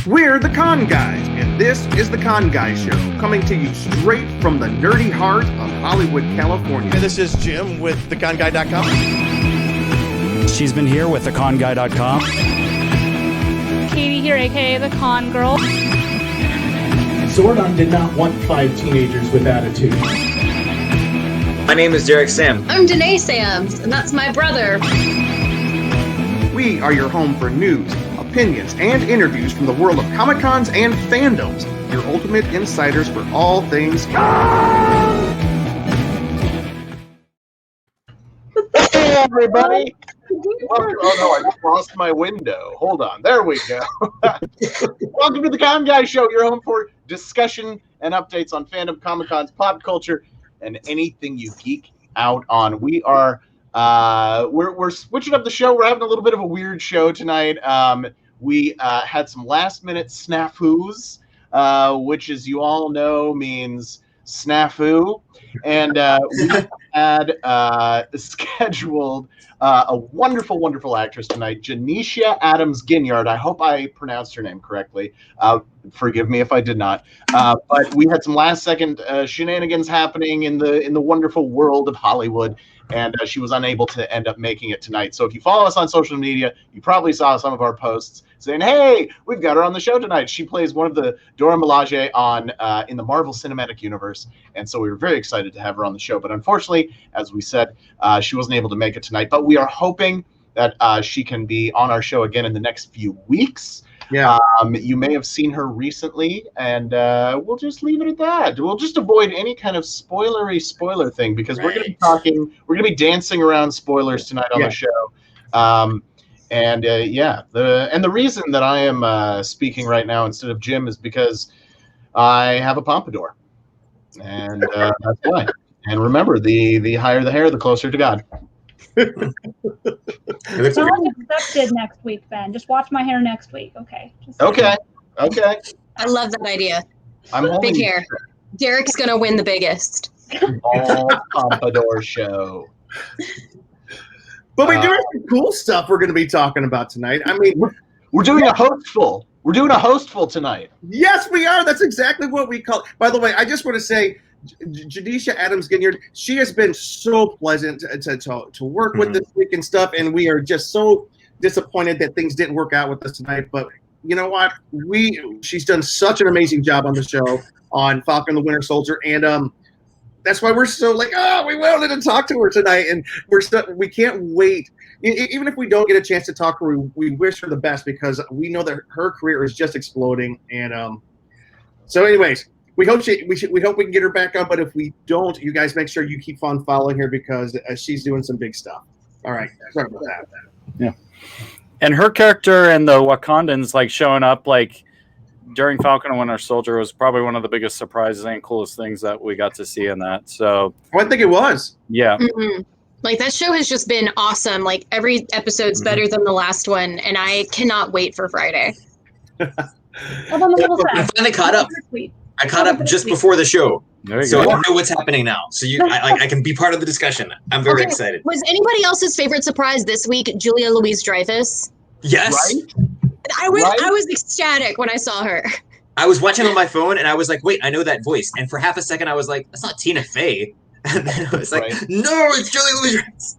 We're the Con Guys, and this is the Con Guy Show, coming to you straight from the nerdy heart of Hollywood, California. Hey, this is Jim with theconguy.com. She's been here with theconguy.com. Katie here, aka the Con Girl. Zordon did not want 5 teenagers with attitude. My name is Derek Sam. I'm Danae Sams, and that's my brother. We are your home for news, opinions, and interviews from the world of Comic-Cons and fandoms. Your ultimate insiders for all things con! Hey, everybody. Welcome. Oh, no, I just lost my window. Hold on. There we go. Welcome to the Con Guy Show, your home for discussion and updates on fandom, Comic-Cons, pop culture, and anything you geek out on. We are we're switching up the show. We're having a little bit of a weird show tonight. We had some last minute snafus, which, as you all know, means snafu, and we had scheduled a wonderful, wonderful actress tonight, Janisha Adams Ginyard. I hope I pronounced her name correctly. Forgive me if I did not. But we had some last-second shenanigans happening in the wonderful world of Hollywood, and she was unable to end up making it tonight. So if you follow us on social media, you probably saw some of our posts saying, "Hey, we've got her on the show tonight." She plays one of the Dora Milaje on in the Marvel Cinematic Universe, and so we were very excited to have her on the show. But unfortunately, as we said, she wasn't able to make it tonight. But we are hoping that she can be on our show again in the next few weeks. Yeah. You may have seen her recently, and we'll just leave it at that. We'll just avoid any kind of spoiler thing, because we're going to be dancing around spoilers tonight on the show. The reason that I am speaking right now instead of Jim is because I have a pompadour, and that's why. And remember, the higher the hair, the closer to God. It's not accepted next week, Ben. Just watch my hair next week, okay? Okay. I love that idea. Big hair. Derek's gonna win the biggest. All pompadour show. But we do have some cool stuff we're going to be talking about tonight. I mean, we're doing a hostful. We're doing a hostful tonight. Yes, we are. That's exactly what we call it. By the way, I just want to say, Janisha Adams Ginyard, she has been so pleasant to work with this week and stuff, and we are just so disappointed that things didn't work out with us tonight. But you know what? She's done such an amazing job on the show on Falcon the Winter Soldier, and that's why we're so we wanted to talk to her tonight, and we can't wait. Even if we don't get a chance to talk to her, we wish her the best, because we know that her career is just exploding. And so, anyways, we hope we can get her back on. But if we don't, you guys make sure you keep on following her, because she's doing some big stuff. All right, sorry about that. Yeah, and her character and the Wakandans showing up during Falcon and Winter Soldier was probably one of the biggest surprises and coolest things that we got to see in that. So I think it was. Yeah. Mm-hmm. That show has just been awesome. Every episode's better than the last one, and I cannot wait for Friday. I finally caught up. I caught up just before the show, so I know what's happening now. So I can be part of the discussion. I'm very excited. Was anybody else's favorite surprise this week Julia Louis-Dreyfus? Yes. Right? I was ecstatic when I saw her. I was watching on my phone, and I was like, wait, I know that voice. And for half a second, I was like, that's not Tina Fey. And then I was like, no, it's Julia Louis-Dreyfus.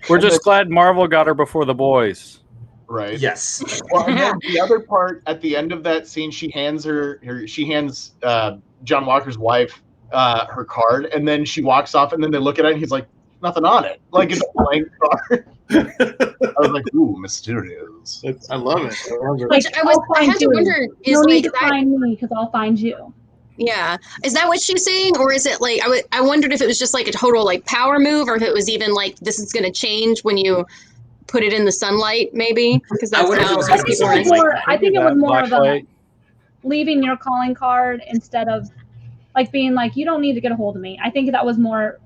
We're just glad Marvel got her before the boys. Right. Yes. Well, and then the other part at the end of that scene, she hands John Walker's wife her card, and then she walks off, and then they look at it, and he's like, nothing on it. It's a blank card. I was like, ooh, mysterious. I love it. I had to wonder, you need to find me, because I'll find you. Yeah. Is that what she's saying? Or is it I wondered if it was just a total power move, or if it was even this is going to change when you put it in the sunlight, maybe? Because that's I think it was more of a leaving your calling card instead of being you don't need to get a hold of me. I think that was more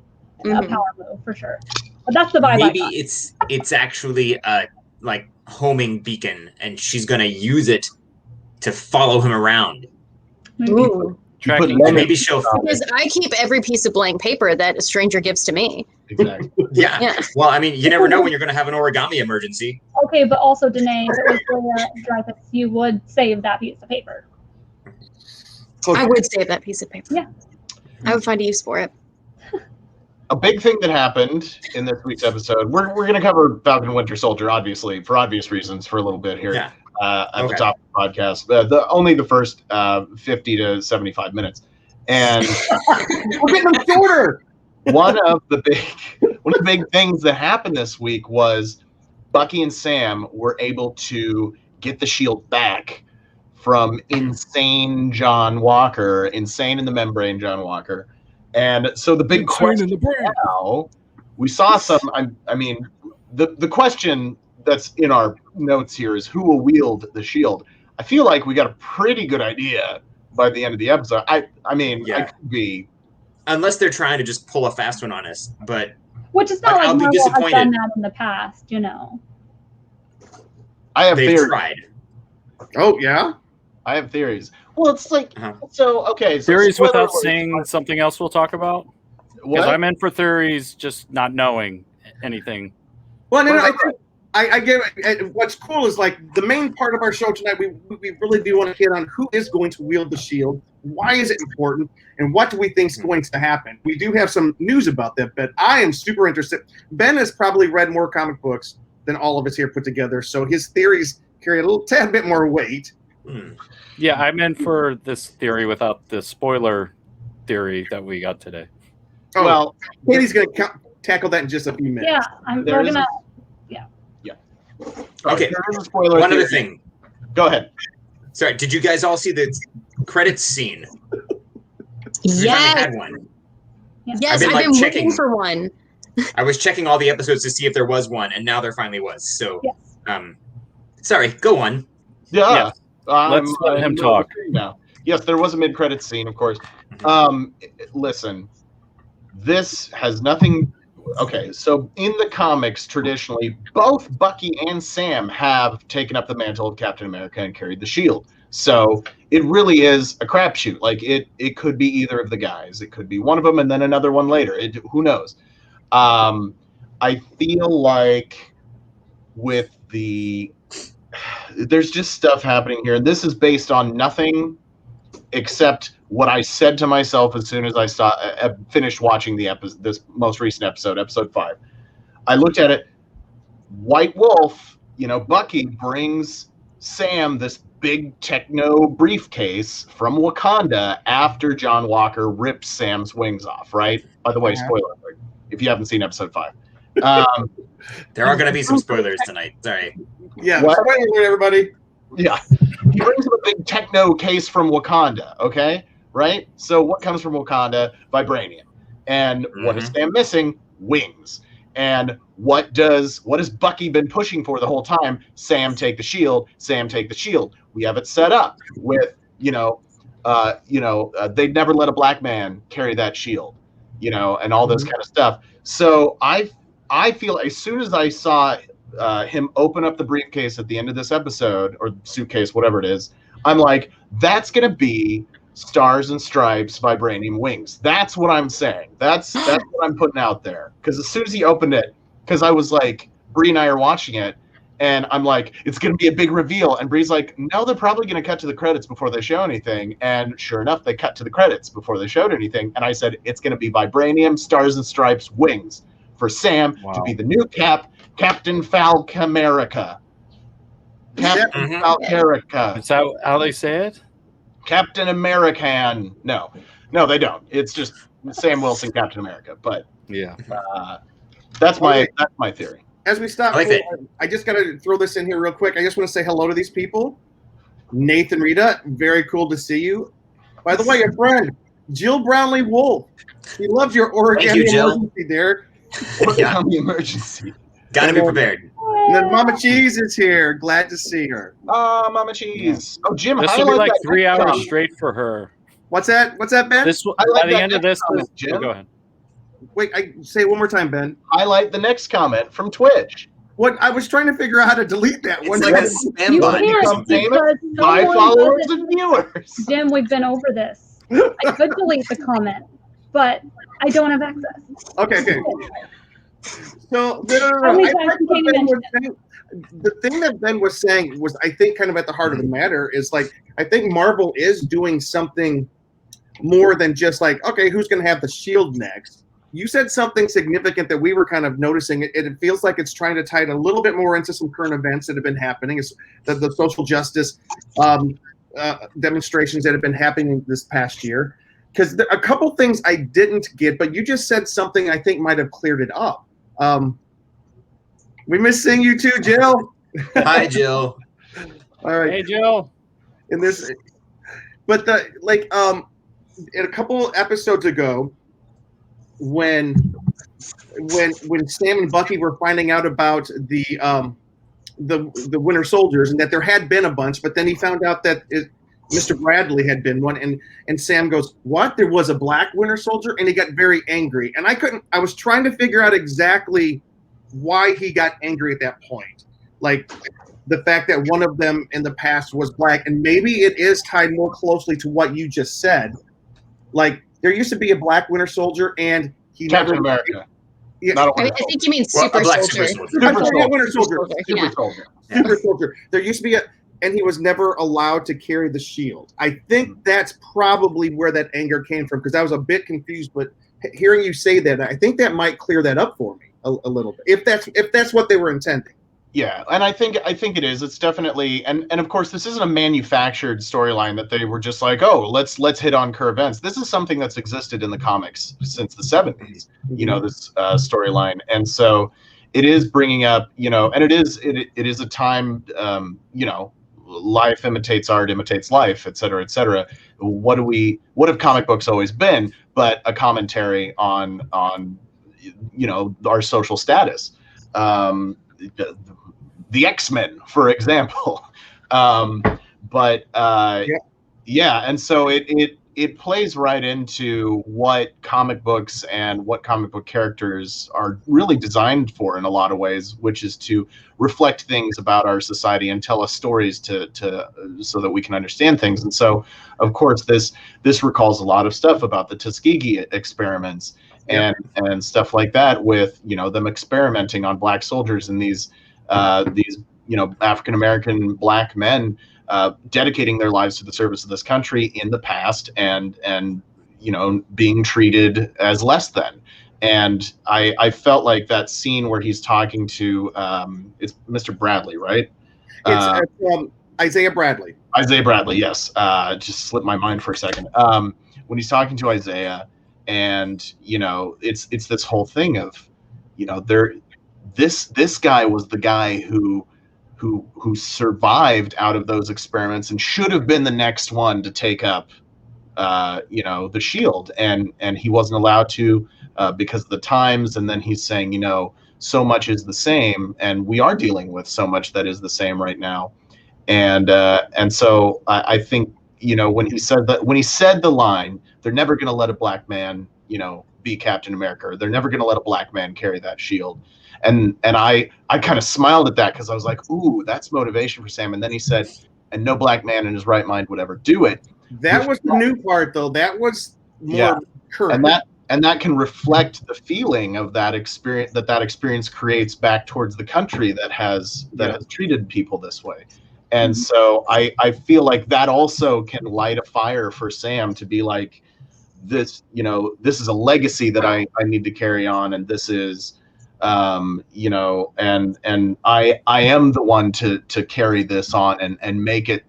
a power move for sure. But that's the vibe. Maybe it's actually a homing beacon, and she's going to use it to follow him around. Ooh. tracking. Maybe she'll. Because I keep every piece of blank paper that a stranger gives to me. Exactly. Yeah. Well, I mean, you never know when you're going to have an origami emergency. Okay, but also, Danae, if it was Julia Dreyfus, you would save that piece of paper. I would save that piece of paper. Yeah. I would find a use for it. A big thing that happened in this week's episode, we're going to cover Falcon Winter Soldier, obviously, for obvious reasons, for a little bit here at the top of the podcast. Only the first 50 to 75 minutes. And we're getting them shorter. One of the big things that happened this week was Bucky and Sam were able to get the shield back from insane John Walker, insane in the membrane John Walker. And so the big question now, we saw some, I mean, the question that's in our notes here is who will wield the shield. I feel like we got a pretty good idea by the end of the episode. I mean, I could be. Unless they're trying to just pull a fast one on us, but. Which is not like Marvel has done that in the past, you know. I have They've theories. tried. Oh, yeah? I have theories. Well, it's like, so theories without saying something else we'll talk about? Because What? I'm in for theories, just not knowing anything. Well, no, I think I get it. What's cool is like the main part of our show tonight. We really do want to hit on who is going to wield the shield, why is it important, and what do we think is going to happen. We do have some news about that, but I am super interested. Ben has probably read more comic books than all of us here put together, so his theories carry a little tad bit more weight. Yeah, I'm in for this theory without the spoiler theory that we got today. Oh, well, Katie's going to tackle that in just a few minutes. Yeah, we're going to. Okay, there is a spoiler one theory. other thing. Go ahead. Sorry, did you guys all see the credits scene? We finally Yes. had one. Yes, I've I've been been checking. looking for one. I was checking all the episodes to see if there was one, and now there finally was. So, Yes. Sorry, go on. Yeah. Let's let him talk. Now. Yes, there was a mid-credits scene, of course. Listen, this has nothing. Okay, so in the comics, traditionally, both Bucky and Sam have taken up the mantle of Captain America and carried the shield. So it really is a crapshoot. Like it could be either of the guys. It could be one of them and then another one later. Who knows? I feel like with there's just stuff happening here. This is based on nothing except what I said to myself as soon as I finished watching this most recent episode 5. I looked at it. White Wolf, Bucky brings Sam this big techno briefcase from Wakanda after John Walker rips Sam's wings off, right? By the way, spoiler alert, if you haven't seen episode 5. There are going to be some spoilers tonight. Sorry. Yeah, spoiler alert, everybody. Yeah. He brings him a big techno case from Wakanda, okay? Right? So what comes from Wakanda? Vibranium. And what is Sam missing? Wings. And what has Bucky been pushing for the whole time? Sam take the shield. Sam take the shield. We have it set up with, they'd never let a black man carry that shield, and all this kind of stuff. So I feel as soon as I saw him open up the briefcase at the end of this episode, or suitcase, whatever it is, I'm like, that's going to be Stars and Stripes vibranium wings. That's what I'm saying. That's what I'm putting out there. Because as soon as he opened it, because I was like, Bree and I are watching it, and I'm like, it's going to be a big reveal. And Bree's like, no, they're probably going to cut to the credits before they show anything. And sure enough, they cut to the credits before they showed anything. And I said, it's going to be vibranium, Stars and Stripes wings for Sam to be the new Captain Falcon America. Captain Falcon America. Is that how they say it? Captain American. No, they don't. It's just Sam Wilson, Captain America. But yeah, that's my theory. As we stop, I just got to throw this in here real quick. I just want to say hello to these people. Nathan, Rita, very cool to see you. By the way, your friend Jill Brownlee Wolf. She loves your origami emergency there. Origami emergency. Got to be prepared. And then Mama Cheese is here. Glad to see her. Oh, Mama Cheese. Oh, Jim, this will be like 3 hours straight for her. What's that? What's that, Ben? By the end of this, Jim. Go ahead. Wait, say it one more time, Ben. Highlight the next comment from Twitch. What I was trying to figure out how to delete that one. It's like a spam button or something. My followers and viewers. Jim, we've been over this. I could delete the comment, but I don't have access. Okay. So no. Only I so I like can what pay Ben was attention. saying. The thing that Ben was saying was, I think, kind of at the heart of the matter is like, I think Marvel is doing something more than just like, okay, who's going to have the shield next? You said something significant that we were kind of noticing. It feels like it's trying to tie it a little bit more into some current events that have been happening. It's the social justice demonstrations that have been happening this past year. Because a couple things I didn't get, but you just said something I think might have cleared it up. We miss seeing you too, Jill. Hi, Jill. All right. Hey, Jill. In this, but in a couple episodes ago, when Sam and Bucky were finding out about the Winter Soldiers and that there had been a bunch, but then he found out that Mr. Bradley had been one, and Sam goes, "What? There was a black Winter Soldier?" And he got very angry, and I was trying to figure out exactly why he got angry at that point, like the fact that one of them in the past was black, and maybe it is tied more closely to what you just said. Like, there used to be a black Winter Soldier, and he Captain never. America. Yeah. Not a I Winter think you mean Well, Super a black Soldier. Super Soldier. I'm Super sorry, Soldier. Winter Soldier. Super Yeah. Soldier. Super Soldier. There used to be and he was never allowed to carry the shield. I think that's probably where that anger came from, because I was a bit confused. But hearing you say that, I think that might clear that up for me a little bit, if that's what they were intending. Yeah, and I think it is. It's definitely, and of course, this isn't a manufactured storyline that they were just like, oh, let's hit on current events. This is something that's existed in the comics since the 70s. This storyline, and so it is bringing up, and it is a time, life imitates art, imitates life, et cetera, et cetera. What have comic books always been but a commentary on our social status? The X-Men, for example. And so it plays right into what comic books and what comic book characters are really designed for in a lot of ways, which is to reflect things about our society and tell us stories to so that we can understand things. And so, of course, this recalls a lot of stuff about the Tuskegee experiments and stuff like that, with them experimenting on black soldiers and these African American black men dedicating their lives to the service of this country in the past, and being treated as less than. And I felt like that scene where he's talking to it's Mr. Bradley, right? It's Isaiah Bradley. Isaiah Bradley, yes. Just slipped my mind for a second. When he's talking to Isaiah, and it's this whole thing of this guy was the guy who survived out of those experiments and should have been the next one to take up the shield, and he wasn't allowed to because of the times. And then he's saying, so much is the same, and we are dealing with so much that is the same right now. And so I think when he said the line, they're never going to let a black man be Captain America, or they're never going to let a black man carry that shield. And I kind of smiled at that, because I was like, ooh, that's motivation for Sam. And then he said, and no black man in his right mind would ever do it. That was the new part, though. That was more current. And that can reflect the feeling of that experience that experience creates back towards the country that has treated people this way. And so I feel like that also can light a fire for Sam to be like, this is a legacy that I need to carry on, and this is and I am the one to carry this on and make it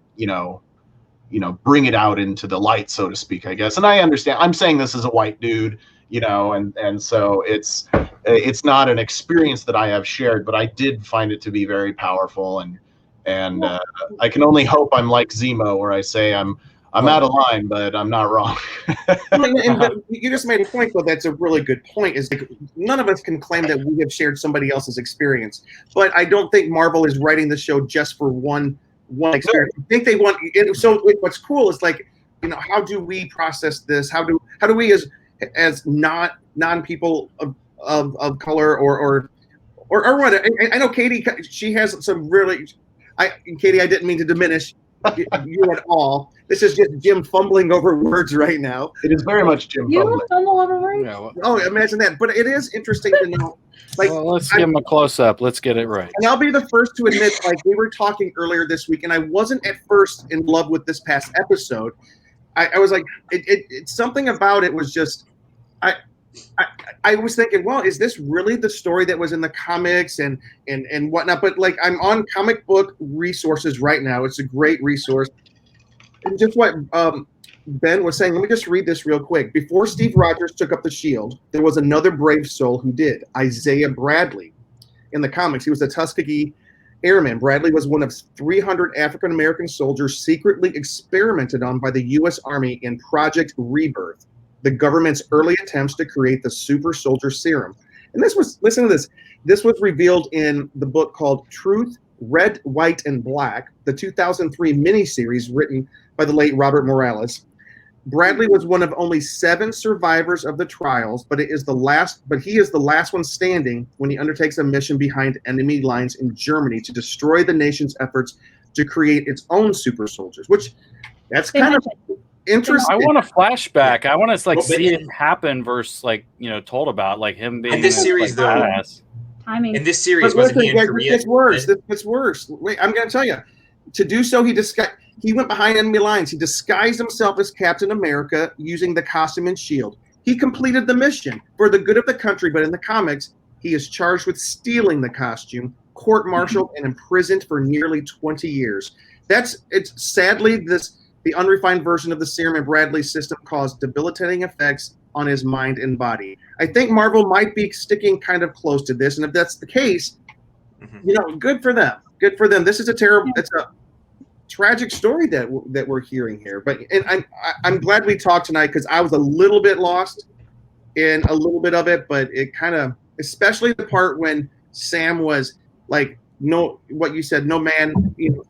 bring it out into the light, so to speak, I guess. And I understand, I'm saying this as a white dude, and so it's not an experience that I have shared, but I did find it to be very powerful, and I can only hope I'm like Zemo, where I say I'm out of line, but I'm not wrong. and you just made a point, though. That's a really good point. Is like, none of us can claim that we have shared somebody else's experience, but I don't think Marvel is writing the show just for one experience. I think they want. So what's cool is like, how do we process this? How do we as non people of color or what? I know Katie. She has some really. Katie, I didn't mean to diminish you at all. This is just Jim fumbling over words right now. It is very much Jim You fumbling. fumble over words? Yeah, well, Oh, imagine that. But it is interesting to know. Like, let's give him a close up. Let's get it right. And I'll be the first to admit, like we were talking earlier this week, and I wasn't at first in love with this past episode. I was like, it's something about it was just, I was thinking, well, is this really the story that was in the comics and whatnot? But like, I'm on comic book resources right now. It's a great resource. And just what Ben was saying, let me just read this real quick. Before Steve Rogers took up the shield, there was another brave soul who did, Isaiah Bradley. In the comics, he was a Tuskegee Airman. Bradley was one of 300 African-American soldiers secretly experimented on by the U.S. Army in Project Rebirth, the government's early attempts to create the super soldier serum. And this was, listen to this, this was revealed in the book called Truth, Red, White, and Black, the 2003 miniseries written by the late Robert Morales. Bradley was one of only 7 survivors of the trials, but he is the last one standing when he undertakes a mission behind enemy lines in Germany to destroy the nation's efforts to create its own super soldiers, which that's kind of interesting. I want a flashback. I want to see it happen versus told about him being in this series though. Badass. Timing. In this series, wasn't he in Korea? It's worse. It's worse. Wait, I'm going to tell you. To do so, he went behind enemy lines. He disguised himself as Captain America using the costume and shield. He completed the mission for the good of the country, but in the comics, he is charged with stealing the costume, court-martialed, and imprisoned for nearly 20 years. Sadly, the unrefined version of the serum in Bradley's system caused debilitating effects on his mind and body. I think Marvel might be sticking kind of close to this, and if that's the case, good for them. Good for them. This is it's a tragic story that we're hearing here. But I'm glad we talked tonight because I was a little bit lost in a little bit of it, but it kind of, especially the part when Sam was like, no, what you said, no man,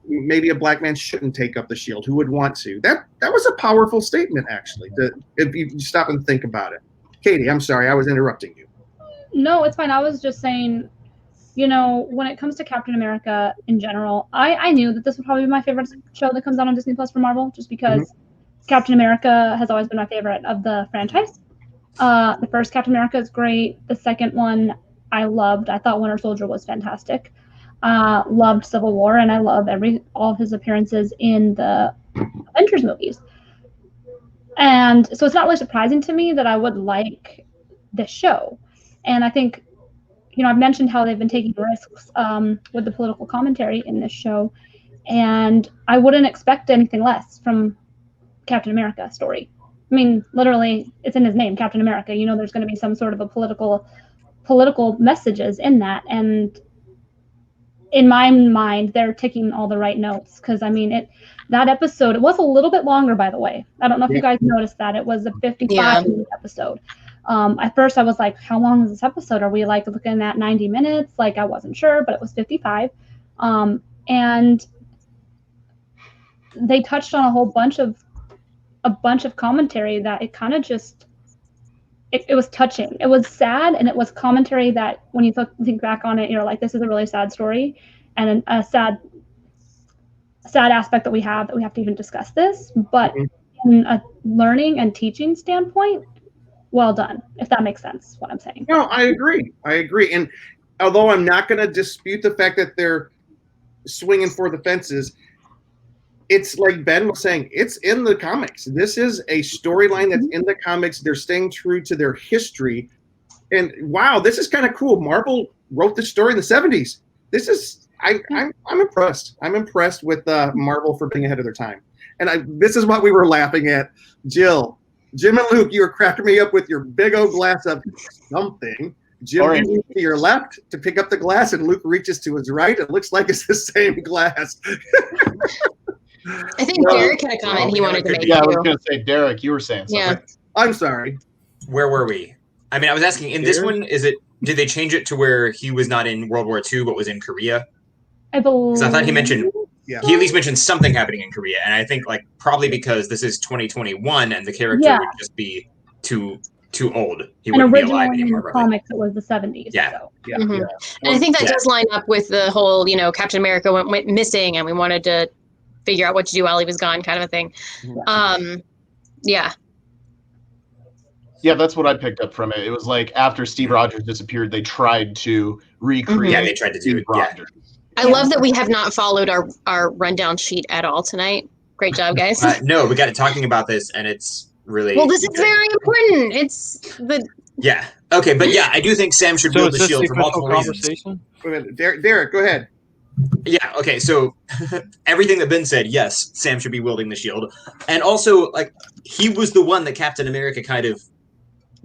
maybe a black man shouldn't take up the shield. Who would want to? That was a powerful statement, actually. If you stop and think about it. Katie, I'm sorry, I was interrupting you. No, it's fine. I was just saying, when it comes to Captain America in general, I knew that this would probably be my favorite show that comes out on Disney Plus for Marvel, just because Captain America has always been my favorite of the franchise. The first Captain America is great. The second one I loved. I thought Winter Soldier was fantastic. Loved Civil War, and I love all of his appearances in the Avengers movies. And so it's not really surprising to me that I would like this show. And I think, I've mentioned how they've been taking risks with the political commentary in this show, and I wouldn't expect anything less from Captain America story. I mean, literally, it's in his name, Captain America. There's going to be some sort of a political messages in that, and in my mind, they're ticking all the right notes. Because that episode, it was a little bit longer, by the way. I don't know if you guys noticed that. It was a 55-minute episode. At first I was like, how long is this episode? Are we looking at 90 minutes? I wasn't sure, but it was 55. And they touched on a bunch of commentary that it kind of just, it was touching. It was sad, and it was commentary that when you think back on it, you're like, this is a really sad story and a sad aspect that we have to even discuss this. But in a learning and teaching standpoint, well done, if that makes sense, what I'm saying. No, I agree. And although I'm not going to dispute the fact that they're swinging for the fences, it's like Ben was saying, it's in the comics. This is a storyline that's in the comics. They're staying true to their history. And wow, this is kind of cool. Marvel wrote this story in the 70s. This is, I'm impressed. I'm impressed with Marvel for being ahead of their time. And this is what we were laughing at. Jim and Luke, you were cracking me up with your big old glass of something. Jim reaches to your left to pick up the glass, and Luke reaches to his right. It looks like it's the same glass. I think Derek had a comment he wanted to make. Yeah, I was going to say, Derek, you were saying something. Yeah. I'm sorry. Where were we? I was asking, in this one, did they change it to where he was not in World War II, but was in Korea? I believe. Because I thought he mentioned, he at least mentioned something happening in Korea. And I think probably because this is 2021 and the character would just be too old. He wouldn't be alive anymore. In the comics, it was the 70s. Yeah. So. Yeah. Mm-hmm. And I think that does line up with the whole, Captain America went missing, and we wanted to figure out what to do while he was gone, kind of a thing. Yeah. Yeah, that's what I picked up from it. It was like after Steve Rogers disappeared, they tried to recreate. Yeah, they tried to do it. Yeah. I love that we have not followed our rundown sheet at all tonight. Great job, guys. No, we got it talking about this, and it's really well. This is very important. It's the yeah. Okay, but yeah, I do think Sam should wield the shield for multiple reasons. Derek, go ahead. Yeah. Okay. So everything that Ben said, yes, Sam should be wielding the shield, and also like he was the one that Captain America kind of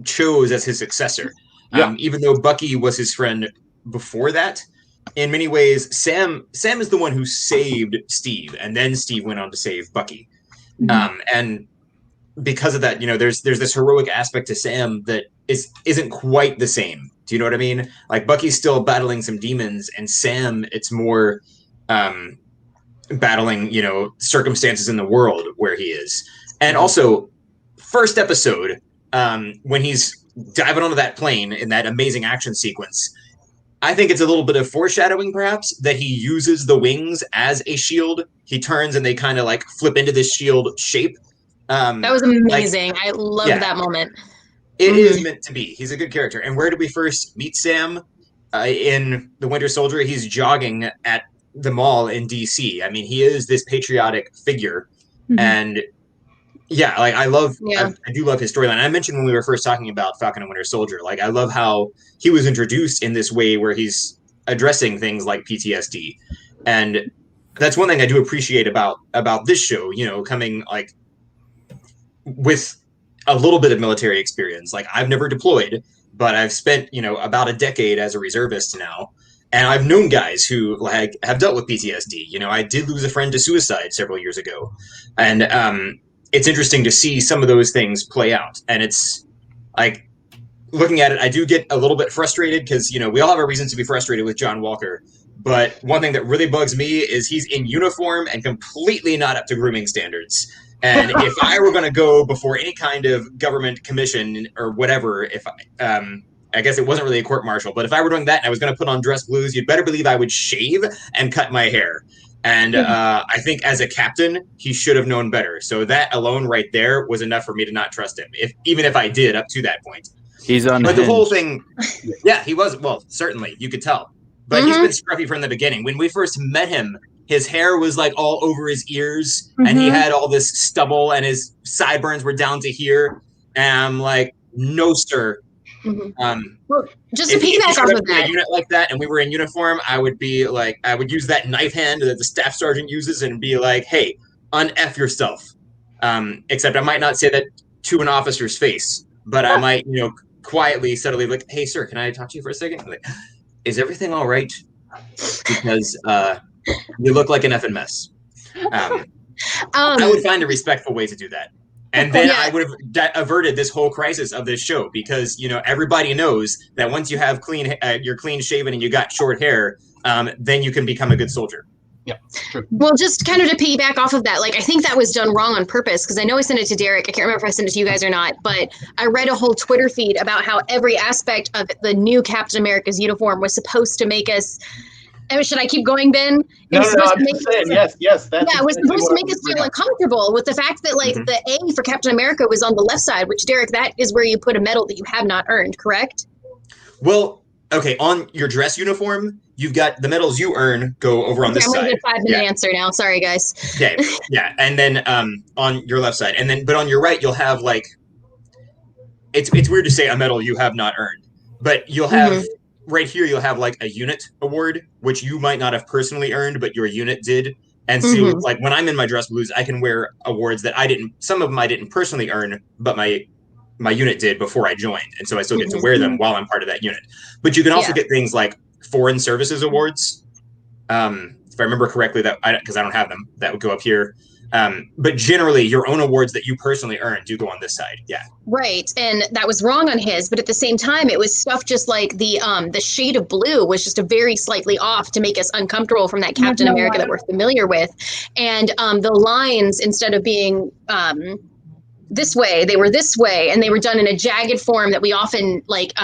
chose as his successor. Even though Bucky was his friend before that, in many ways, Sam is the one who saved Steve, and then Steve went on to save Bucky. And because of that, you know, there's this heroic aspect to Sam that isn't quite the same. Do you know what I mean? Like Bucky's still battling some demons, and Sam, it's more battling, you know, circumstances in the world where he is. And also, first episode, when he's diving onto that plane in that amazing action sequence, I think it's a little bit of foreshadowing, perhaps, that he uses the wings as a shield. He turns and they kind of like flip into this shield shape. That was amazing. Like, I loved that moment. It is meant to be. He's a good character. And where did we first meet Sam? In The Winter Soldier, he's jogging at the mall in DC. I mean, he is this patriotic figure. And yeah, like I do love his storyline. I mentioned when we were first talking about Falcon and Winter Soldier, like I love how he was introduced in this way where he's addressing things like PTSD. And that's one thing I do appreciate about this show, you know, coming like with a little bit of military experience. Like I've never deployed, but I've spent, you know, about a decade as a reservist now. And I've known guys who like have dealt with PTSD. You know, I did lose a friend to suicide several years ago. And it's interesting to see some of those things play out. And it's like looking at it, I do get a little bit frustrated because, you know, we all have our reasons to be frustrated with John Walker. But one thing that really bugs me is he's in uniform and completely not up to grooming standards. And if I were going to go before any kind of government commission or whatever, if I guess it wasn't really a court martial, but if I were doing that and I was going to put on dress blues, you'd better believe I would shave and cut my hair. And I think as a captain, he should have known better. So that alone right there was enough for me to not trust him, even if I did up to that point. He's unhinged. But the whole thing, yeah, he was, well, certainly, you could tell. But he's been scruffy from the beginning. When we first met him, his hair was like all over his ears, and he had all this stubble, and his sideburns were down to here. And I'm like, no, sir. Well, just to piggyback off of that, a unit like that, and we were in uniform, I would be like, I would use that knife hand that the staff sergeant uses, and be like, "Hey, un-F yourself." Except I might not say that to an officer's face, but I might, you know, quietly, subtly, like, "Hey, sir, can I talk to you for a second? Like, is everything all right? Because you look like an effing mess." I would find a respectful way to do that. And then I would have averted this whole crisis of this show because, you know, everybody knows that once you have you're clean shaven and you got short hair, then you can become a good soldier. Yeah, true. Well, just kind of to piggyback off of that, like I think that was done wrong on purpose because I know I sent it to Derek. I can't remember if I sent it to you guys or not, but I read a whole Twitter feed about how every aspect of the new Captain America's uniform was supposed to make us. Should I keep going, Ben? No, I'm just saying, yes. It was supposed to make us feel uncomfortable with the fact that, like, the A for Captain America was on the left side, which, Derek, that is where you put a medal that you have not earned, correct? Well, okay, on your dress uniform, you've got the medals you earn go over on this side. I'm going to get a 5-minute answer now. Sorry, guys. Okay, yeah, and then on your left side. And then, but on your right, you'll have, like, it's weird to say a medal you have not earned, but you'll have... Right here, you'll have like a unit award, which you might not have personally earned, but your unit did. And so, like when I'm in my dress blues, I can wear awards that some of them I didn't personally earn, but my unit did before I joined, and so I still get to wear them while I'm part of that unit. But you can also get things like foreign services awards, if I remember correctly. That because I don't have them, that would go up here. But generally, your own awards that you personally earn do go on this side. Yeah. Right, and that was wrong on his, but at the same time, it was stuff just like the shade of blue was just a very slightly off to make us uncomfortable from that Captain America that we're familiar with, and the lines instead of being this way, they were this way, and they were done in a jagged form that we often like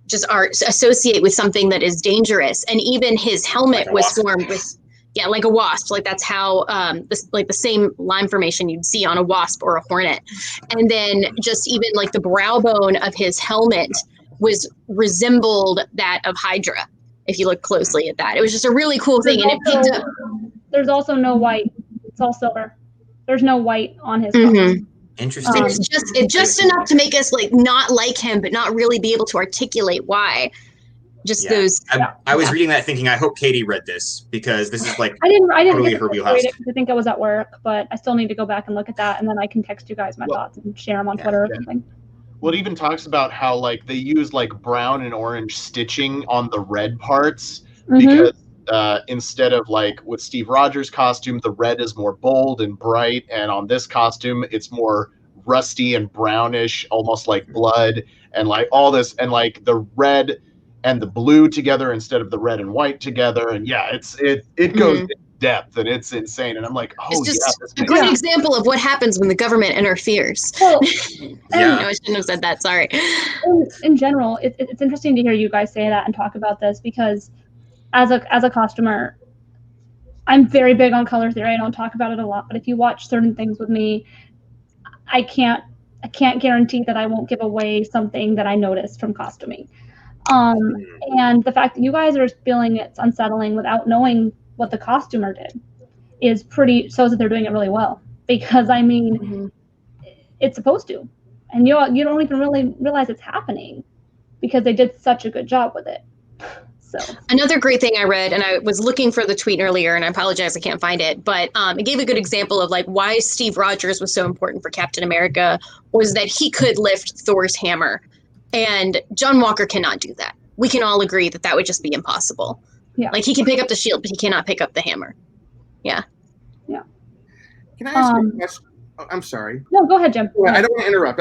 just associate with something that is dangerous, and even his helmet was formed with. Yeah, like a wasp. Like that's how like the same line formation you'd see on a wasp or a hornet. And then just even like the brow bone of his helmet resembled that of Hydra. If you look closely at that, it was just a really cool thing. And it picked up. There's also no white. It's all silver. There's no white on his costume. Interesting. And it's just enough to make us like not like him, but not really be able to articulate why. Just those. I was reading that thinking, I hope Katie read this because this is like I didn't totally get her to wheelhouse. read it because I think I was at work, but I still need to go back and look at that, and then I can text you guys my thoughts and share them on Twitter or something. Well, it even talks about how like they use like brown and orange stitching on the red parts because instead of like with Steve Rogers' costume, the red is more bold and bright, and on this costume, it's more rusty and brownish, almost like blood, and like all this, and like the red and the blue together instead of the red and white together, and it goes in depth, and it's insane. And I'm like, it's just a great example of what happens when the government interferes. Well, I shouldn't have said that. Sorry. In general, it's interesting to hear you guys say that and talk about this because as a costumer, I'm very big on color theory. I don't talk about it a lot, but if you watch certain things with me, I can't guarantee that I won't give away something that I noticed from costuming. And the fact that you guys are feeling it's unsettling without knowing what the costumer did shows that they're doing it really well. Because I mean, it's supposed to, and you don't even really realize it's happening because they did such a good job with it. So another great thing I read, and I was looking for the tweet earlier, and I apologize I can't find it, but it gave a good example of like why Steve Rogers was so important for Captain America was that he could lift Thor's hammer, and John Walker cannot do that. We can all agree that would just be impossible. Yeah, like he can pick up the shield, but he cannot pick up the hammer. Yeah. Yeah. Can I ask you a question? Oh, I'm sorry. No, go ahead, Jim. I don't want to interrupt.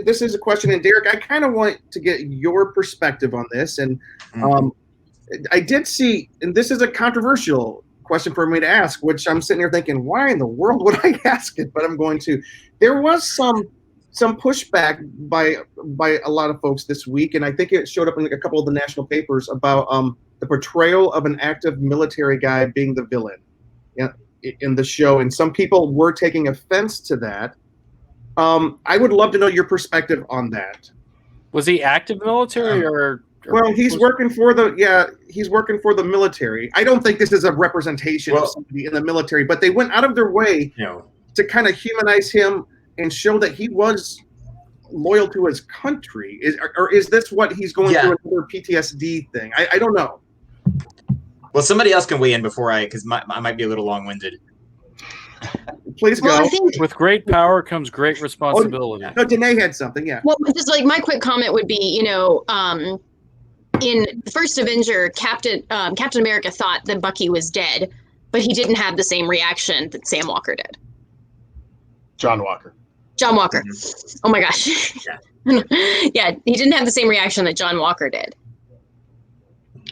This is a question, and Derek, I kind of want to get your perspective on this. And I did see, and this is a controversial question for me to ask, which I'm sitting here thinking, why in the world would I ask it? But I'm going to. There was some pushback by a lot of folks this week, and I think it showed up in a couple of the national papers about the portrayal of an active military guy being the villain in the show, and some people were taking offense to that. I would love to know your perspective on that. Was he active military or well, he's working for the military. I don't think this is a representation of somebody in the military, but they went out of their way to kind of humanize him and show that he was loyal to his country. Is this what he's going through, another PTSD thing? I don't know. Well, somebody else can weigh in before because I might be a little long-winded. Please go. Well, I think with great power comes great responsibility. No, Danae had something, yeah. Well, just like my quick comment would be, in the first Avenger, Captain America thought that Bucky was dead, but he didn't have the same reaction that Sam Walker did. John Walker. Mm-hmm. Oh my gosh. Yeah, he didn't have the same reaction that John Walker did.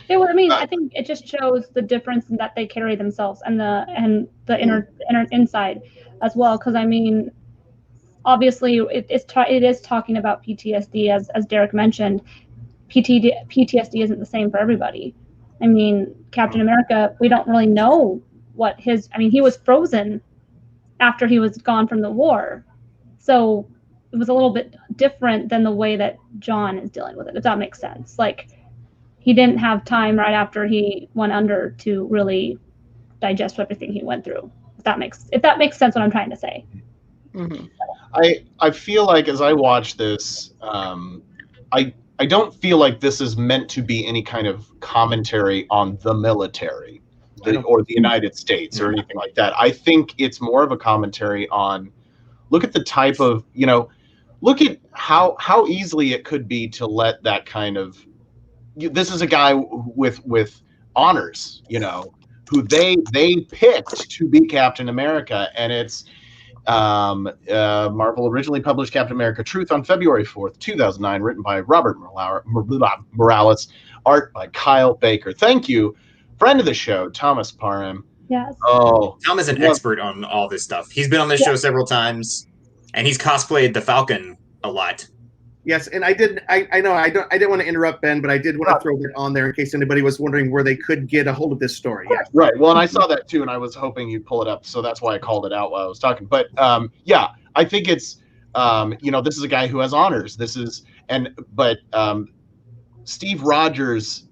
Yeah, well, I mean, I think it just shows the difference in that they carry themselves and the inner inside as well. Because I mean, obviously, it is talking about PTSD, as Derek mentioned. PTSD isn't the same for everybody. I mean, Captain America, we don't really know what his. I mean, he was frozen after he was gone from the war, so it was a little bit different than the way that John is dealing with it. If that makes sense, like. He didn't have time right after he went under to really digest everything he went through. If that makes sense, what I'm trying to say. Mm-hmm. I feel like as I watch this, I don't feel like this is meant to be any kind of commentary on the military or the United States or anything like that. I think it's more of a commentary on look at the type of look at how easily it could be to let that kind of. This is a guy with honors, who they picked to be Captain America, and it's Marvel originally published Captain America: Truth on February 4th, 2009, written by Robert Morales, art by Kyle Baker. Thank you, friend of the show, Thomas Parham. Yes. Oh, Tom is an expert on all this stuff. He's been on this show several times, and he's cosplayed the Falcon a lot. Yes, and I know I didn't want to interrupt Ben, but I did want to throw that on there in case anybody was wondering where they could get a hold of this story. Yeah. Right. Well, and I saw that too, and I was hoping you'd pull it up, so that's why I called it out while I was talking. But yeah, I think it's this is a guy who has honors. But Steve Rogers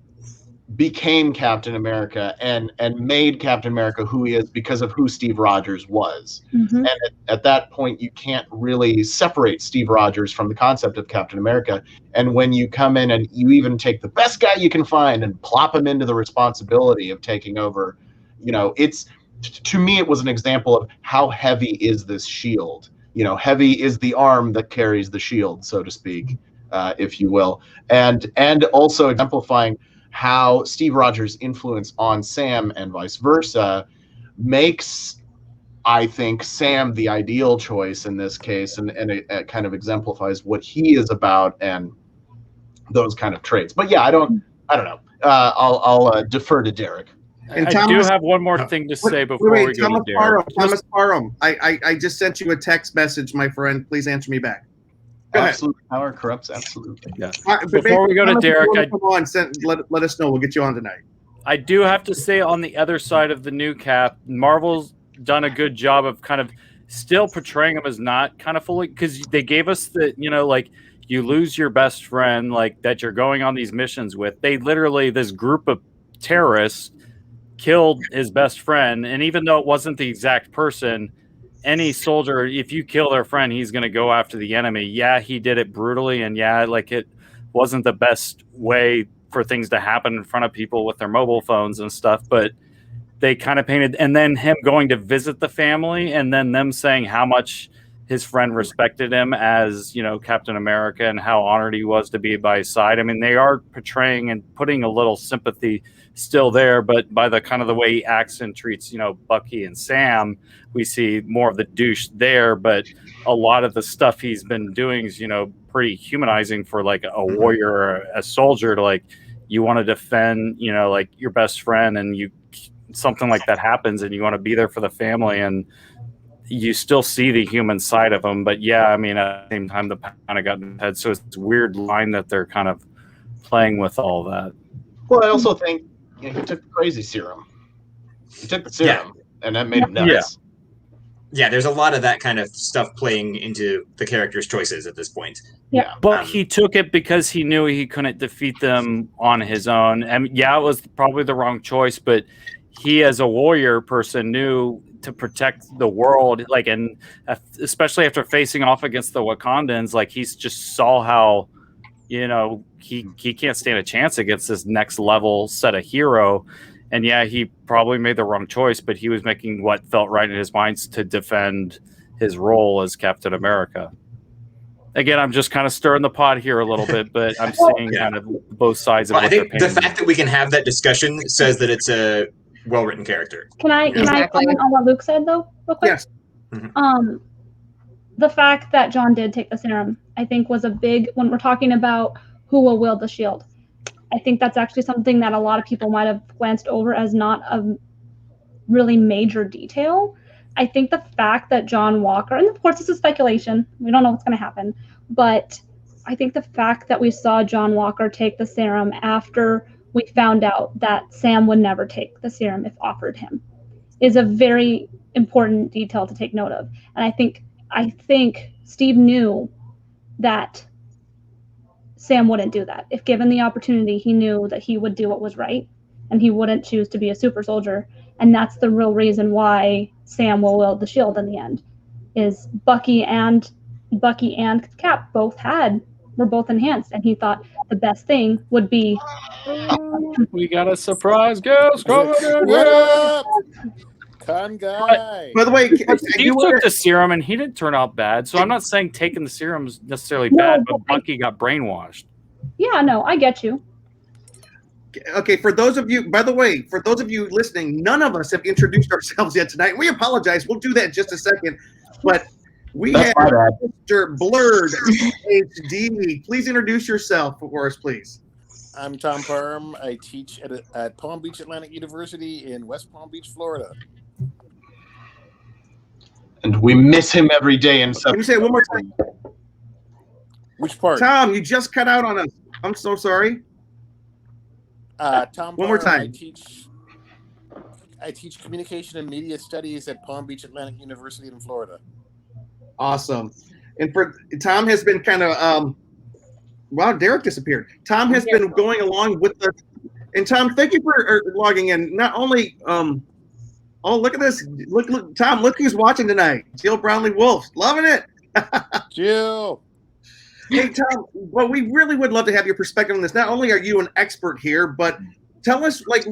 became Captain America and made Captain America who he is because of who Steve Rogers was. Mm-hmm. And at that point, you can't really separate Steve Rogers from the concept of Captain America. And when you come in and you even take the best guy you can find and plop him into the responsibility of taking over, to me, it was an example of how heavy is this shield. Heavy is the arm that carries the shield, so to speak, if you will. And also exemplifying how Steve Rogers' influence on Sam and vice versa makes, I think, Sam the ideal choice in this case, and it kind of exemplifies what he is about and those kind of traits. But yeah, I don't know. I'll defer to Derek. And I do have one more thing to say before we go to Derek. Thomas Parham, I just sent you a text message, my friend. Please answer me back. Absolute power corrupts absolutely. Yes. Before we go to Derek, let us know. We'll get you on tonight. I do have to say, on the other side of the new Cap, Marvel's done a good job of kind of still portraying him as not kind of fully, because they gave us the, you lose your best friend, like that you're going on these missions with. They literally, this group of terrorists killed his best friend, and even though it wasn't the exact person, any soldier, if you kill their friend, he's going to go after the enemy. Yeah, he did it brutally, and it wasn't the best way for things to happen in front of people with their mobile phones and stuff, but they kind of painted, and then him going to visit the family, and then them saying how much his friend respected him as, Captain America, and how honored he was to be by his side. I mean, they are portraying and putting a little sympathy still there, but by the kind of the way he acts and treats, Bucky and Sam, we see more of the douche there. But a lot of the stuff he's been doing is, pretty humanizing for like a warrior or a soldier to you want to defend, your best friend, and something like that happens and you want to be there for the family, and you still see the human side of him. But yeah, I mean, at the same time, the kind of got in his head. So it's a weird line that they're kind of playing with all that. Well, I also think he took the crazy serum. He took the serum, and that made him nuts. Yeah, there's a lot of that kind of stuff playing into the character's choices at this point. Yeah. But he took it because he knew he couldn't defeat them on his own. And yeah, it was probably the wrong choice, but he, as a warrior person, knew to protect the world, and especially after facing off against the Wakandans, he's just saw how, he can't stand a chance against this next level set of hero. And yeah, he probably made the wrong choice, but he was making what felt right in his mind to defend his role as Captain America. Again, I'm just kind of stirring the pot here a little bit, but I'm seeing kind of both sides of what I think the fact that we can have that discussion says that it's a well-written character. Can I comment on what Luke said, though, real quick? Yes. Mm-hmm. The fact that John did take the serum, I think, was a big, when we're talking about who will wield the shield, I think that's actually something that a lot of people might have glanced over as not a really major detail. I think the fact that John Walker, and of course this is speculation, we don't know what's going to happen, but I think the fact that we saw John Walker take the serum after we found out that Sam would never take the serum if offered him is a very important detail to take note of. And I think Steve knew that Sam wouldn't do that. If given the opportunity, he knew that he would do what was right, and he wouldn't choose to be a super soldier. And that's the real reason why Sam will wield the shield in the end, is Bucky and Cap were both enhanced, and he thought the best thing would be. We got a surprise guest coming in. What up? Con guy. By the way, Steve took the serum and he didn't turn out bad. So I'm not saying taking the serum is necessarily bad, but Bucky got brainwashed. Yeah, no, I get you. Okay, for those of you, by the way, for those of you listening, none of us have introduced ourselves yet tonight. We apologize. We'll do that in just a second. But we have Mr. Blurred HD. Please introduce yourself for us, please. I'm Tom Parham. I teach at Palm Beach Atlantic University in West Palm Beach, Florida. And we miss him every day in Can you say it one more time? Which part? Tom, you just cut out on us. I'm so sorry. Tom. One more time. I teach communication and media studies at Palm Beach Atlantic University in Florida. Awesome. And for Tom has been kind of wow, Derek disappeared. Tom has been going along with the, and Tom, thank you for logging in. Not only oh, look at this. Look, Tom, look who's watching tonight. Jill Brownlee Wolf. Loving it. Jill. Hey Tom, well, we really would love to have your perspective on this. Not only are you an expert here, but tell us, like,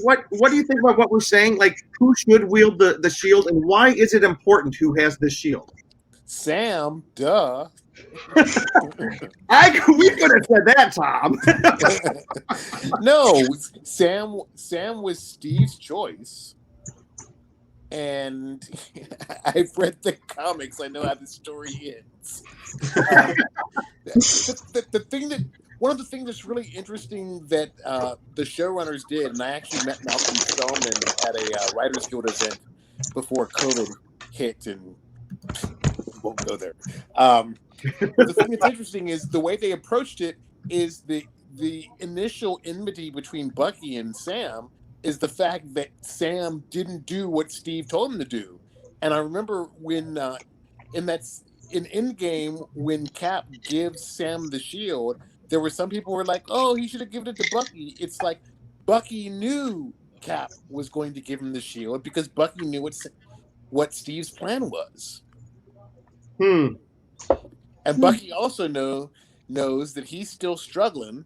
what do you think about what we're saying? Like, who should wield the shield, and why is it important who has the shield? Sam, duh. We could have said that, Tom. No, Sam was Steve's choice. And I've read the comics. I know how the story ends. One of the things that's really interesting that the showrunners did, and I actually met Malcolm Spellman at a Writers Guild event before COVID hit, and won't go there. But the thing that's interesting is the way they approached it is the initial enmity between Bucky and Sam is the fact that Sam didn't do what Steve told him to do. And I remember when in Endgame, when Cap gives Sam the shield, there were some people who were like, oh, he should have given it to Bucky. It's like Bucky knew Cap was going to give him the shield because Bucky knew what Steve's plan was. And Bucky also knows that he's still struggling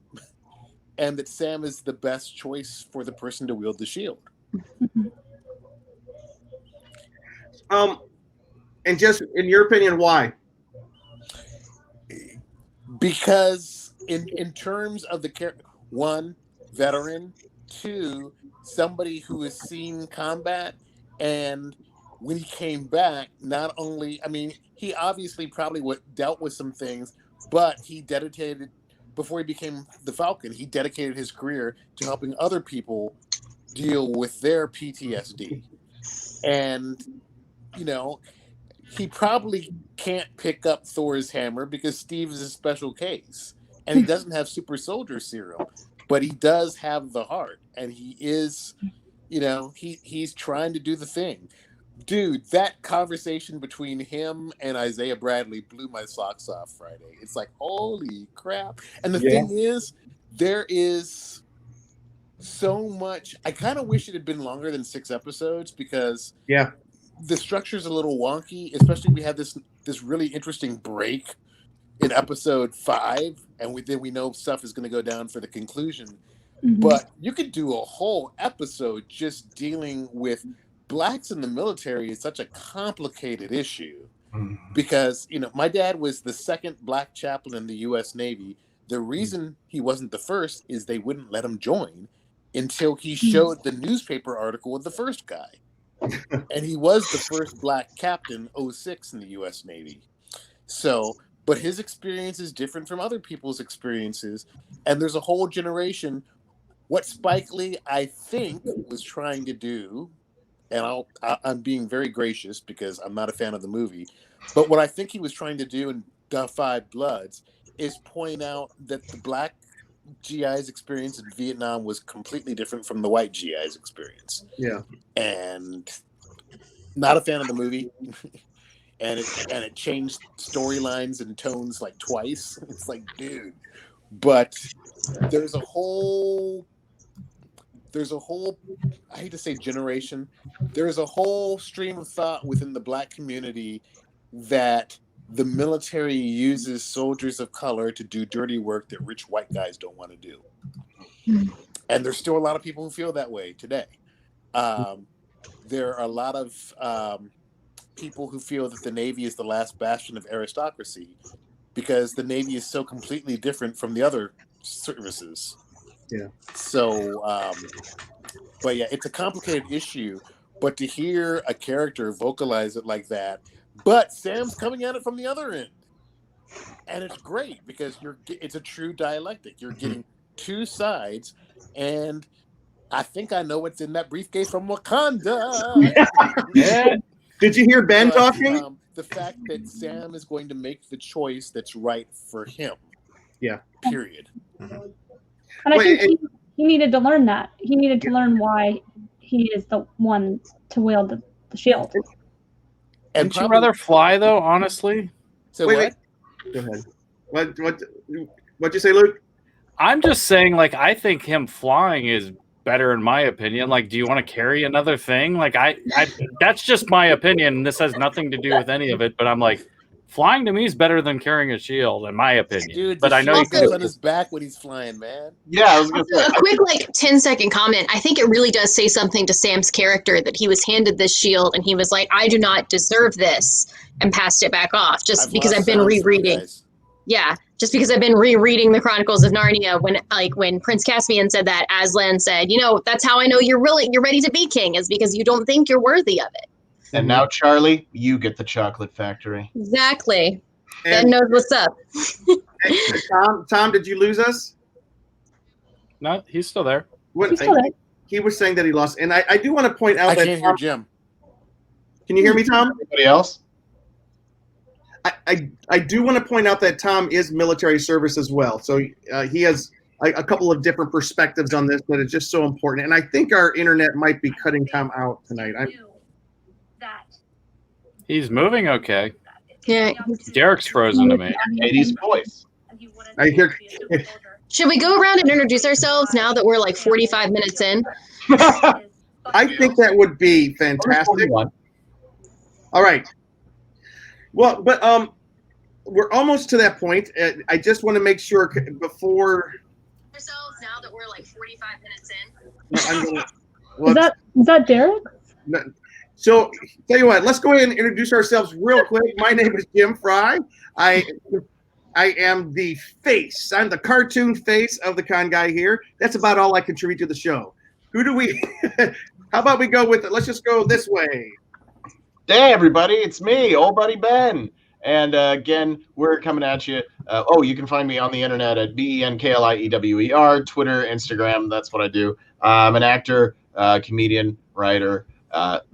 and that Sam is the best choice for the person to wield the shield. And just in your opinion, why? Because in terms of the character, one, veteran, two, somebody who has seen combat, and when he came back, not only, I mean, he obviously probably dealt with some things, but he dedicated, before he became the Falcon, he dedicated his career to helping other people deal with their PTSD. And, you know, he probably can't pick up Thor's hammer because Steve is a special case. And he doesn't have super soldier serum, but he does have the heart. And he is, you know, he's trying to do the thing. Dude, that conversation between him and Isaiah Bradley blew my socks off Friday. It's like, holy crap. And the thing is, there is so much. I kind of wish it had been longer than 6 episodes because the structure's a little wonky, especially we had this really interesting break in episode 5, and then we know stuff is going to go down for the conclusion. But you could do a whole episode just dealing with blacks in the military is such a complicated issue because, you know, my dad was the second black chaplain in the U.S. Navy. The reason he wasn't the first is they wouldn't let him join until he showed the newspaper article of the first guy. And he was the first black captain, 06 in the U.S. Navy. So, but his experience is different from other people's experiences. And there's a whole generation. What Spike Lee, I think, was trying to do, and I'm being very gracious because I'm not a fan of the movie, but what I think he was trying to do in Da 5 Bloods is point out that the black GI's experience in Vietnam was completely different from the white GI's experience. And not a fan of the movie. and it changed storylines and tones like twice. It's like, dude. But there's a whole, I hate to say generation, there's a whole stream of thought within the black community that the military uses soldiers of color to do dirty work that rich white guys don't want to do. And there's still a lot of people who feel that way today. There are a lot of people who feel that the Navy is the last bastion of aristocracy because the Navy is so completely different from the other services. So, but yeah, it's a complicated issue, but to hear a character vocalize it like that, but Sam's coming at it from the other end. And it's great because it's a true dialectic. You're getting two sides, and I think I know what's in that briefcase from Wakanda. Did you hear Ben talking? the fact that Sam is going to make the choice that's right for him. Yeah. Period. And I think he needed to learn that. He needed to learn why he is the one to wield the shield. And Would you rather fly, though, honestly? So wait. Go ahead. What'd you say, Luke? I'm just saying, like, I think him flying is better in my opinion. Like, do you want to carry another thing? Like, I that's just my opinion. This has nothing to do with any of it, but I'm like, flying to me is better than carrying a shield, in my opinion. Dude, but I know he goes on his back when he's flying, man. Yeah, I was gonna say. A quick, 10-second comment. I think it really does say something to Sam's character that he was handed this shield and he was like, I do not deserve this, and passed it back off just because I've been rereading. Yeah, just because I've been rereading the Chronicles of Narnia. When Prince Caspian said that, Aslan said, that's how I know you're ready to be king, is because you don't think you're worthy of it. And now, Charlie, you get the chocolate factory. Exactly. Ben knows what's up. Tom, did you lose us? No, he's still there. He was saying that he lost, and I do want to point out that I can't hear Jim. Can you hear me, Tom? Anybody else? I do want to point out that Tom is military service as well, so he has a couple of different perspectives on this that is just so important. And I think our internet might be cutting Tom out tonight. He's moving okay. Yeah. Derek's frozen to me. Katie's voice. I hear. Should we go around and introduce ourselves now that we're 45 minutes in? I think that would be fantastic. All right. Well, but we're almost to that point. I just want to make sure before. Ourselves now that we're 45 minutes in. Is that Derek? No, so tell you what, let's go ahead and introduce ourselves real quick. My name is Jim Fry. I am the face. I'm the cartoon face of the con guy here. That's about all I contribute to the show. Who do we? How about we go with it? Let's just go this way. Hey, everybody, it's me, old buddy Ben. And again, we're coming at you. You can find me on the internet at BENKLIEWER, Twitter, Instagram. That's what I do. I'm an actor, comedian, writer,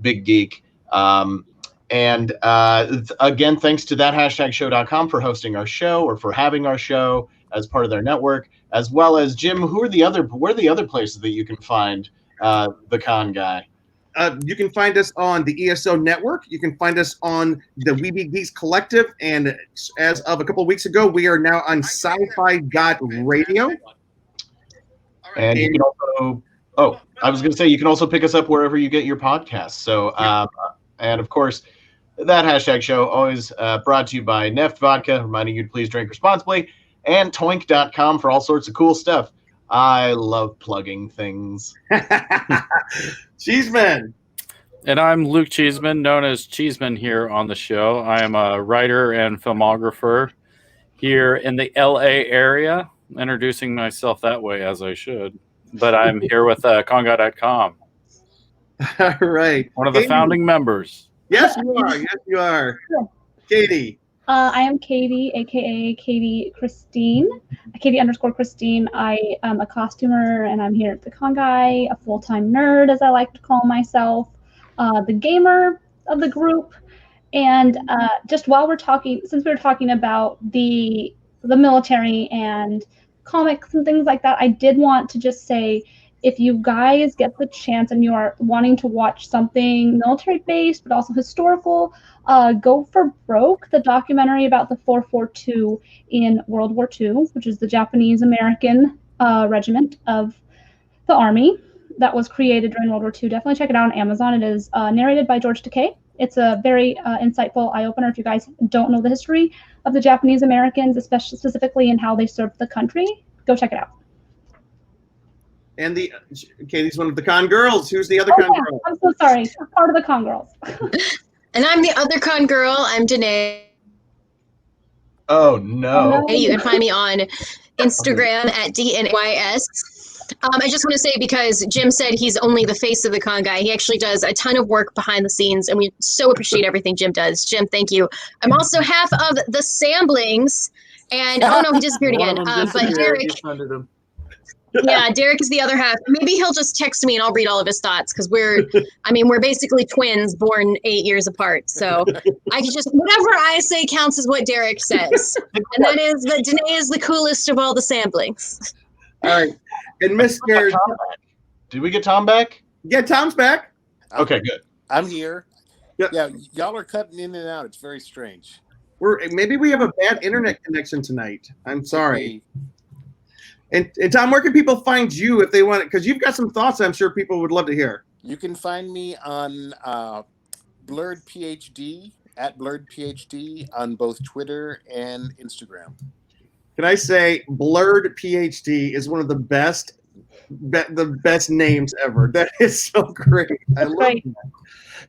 big geek. Again, thanks to that#show.com for hosting our show, or for having our show as part of their network, as well as Jim. Where are the other places that you can find the con guy? You can find us on the ESO network. You can find us on the Weeby Geeks Collective. And as of a couple of weeks ago, we are now on Sci-Fi God Radio. And you can also, I was going to say, you can also pick us up wherever you get your podcasts. So, and of course, that #show always brought to you by Neft Vodka, reminding you to please drink responsibly, and toink.com for all sorts of cool stuff. I love plugging things. Cheeseman. And I'm Luke Cheeseman, known as Cheeseman here on the show. I am a writer and filmographer here in the LA area, introducing myself that way as I should. But I'm here with conga.com. All right. One of the founding members. Yes, you are. Yes, you are. Katie. I am Katie, aka Katie Christine, Katie_Christine. I am a costumer, and I'm here at the Con Guy, a full-time nerd, as I like to call myself, the gamer of the group. And just while we're talking, since we were talking about the military and comics and things like that, I did want to just say, if you guys get the chance and you are wanting to watch something military-based but also historical, go for Broke, the documentary about the 442 in World War II, which is the Japanese-American regiment of the Army that was created during World War II. Definitely check it out on Amazon. It is narrated by George Takei. It's a very insightful eye-opener if you guys don't know the history of the Japanese-Americans, especially specifically in how they served the country. Go check it out. And Katie's one of the con girls. Who's the other con girl? I'm so sorry. Part of the con girls. And I'm the other con girl. I'm Danae. Oh, no. Hey, you can find me on Instagram at DNYS. I just want to say, because Jim said he's only the face of the con guy, he actually does a ton of work behind the scenes, and we so appreciate everything Jim does. Jim, thank you. I'm also half of the Samblings, and oh no, he disappeared again. But Derek, Yeah, Derek is the other half. Maybe he'll just text me and I'll read all of his thoughts because we're basically twins born 8 years apart. So I can just, whatever I say counts as what Derek says. And that is that Danae is the coolest of all the samplings. All right. And Mr. Did we get Tom back? Yeah, Tom's back. Okay, good. I'm here. Yep. Yeah, y'all are cutting in and out. It's very strange. Maybe we have a bad internet connection tonight. I'm sorry. And Tom, where can people find you if they want it? Because you've got some thoughts I'm sure people would love to hear. You can find me on Blurred PhD, at Blurred PhD, on both Twitter and Instagram. Can I say Blurred PhD is one of the best names ever. That is so great. I love that.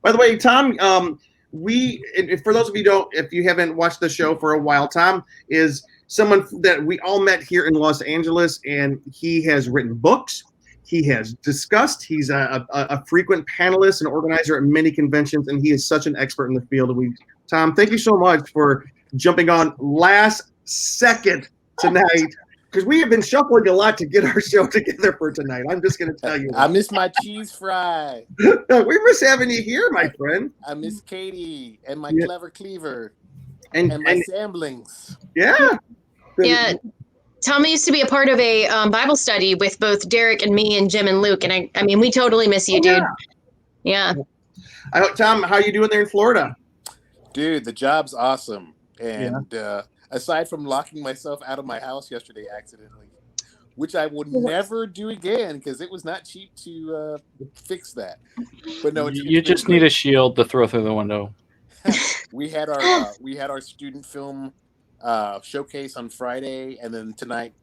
By the way, Tom, for those of you if you haven't watched the show for a while, Tom is someone that we all met here in Los Angeles, and he has written books. He has discussed. He's a frequent panelist and organizer at many conventions, and he is such an expert in the field. Tom, thank you so much for jumping on last second tonight, because we have been shuffling a lot to get our show together for tonight. I'm just going to tell you. I miss my cheese fry. We miss having you here, my friend. I miss Katie and my clever cleaver and my samplings. Yeah. Yeah. Tommy used to be a part of a Bible study with both Derek and me and Jim and Luke. And I mean, we totally miss you, dude. Yeah. Tom, how you doing there in Florida? Dude, the job's awesome. And aside from locking myself out of my house yesterday accidentally, which I will never do again because it was not cheap to fix that. But no, you just need a shield to throw through the window. We had our student film showcase on Friday, and then tonight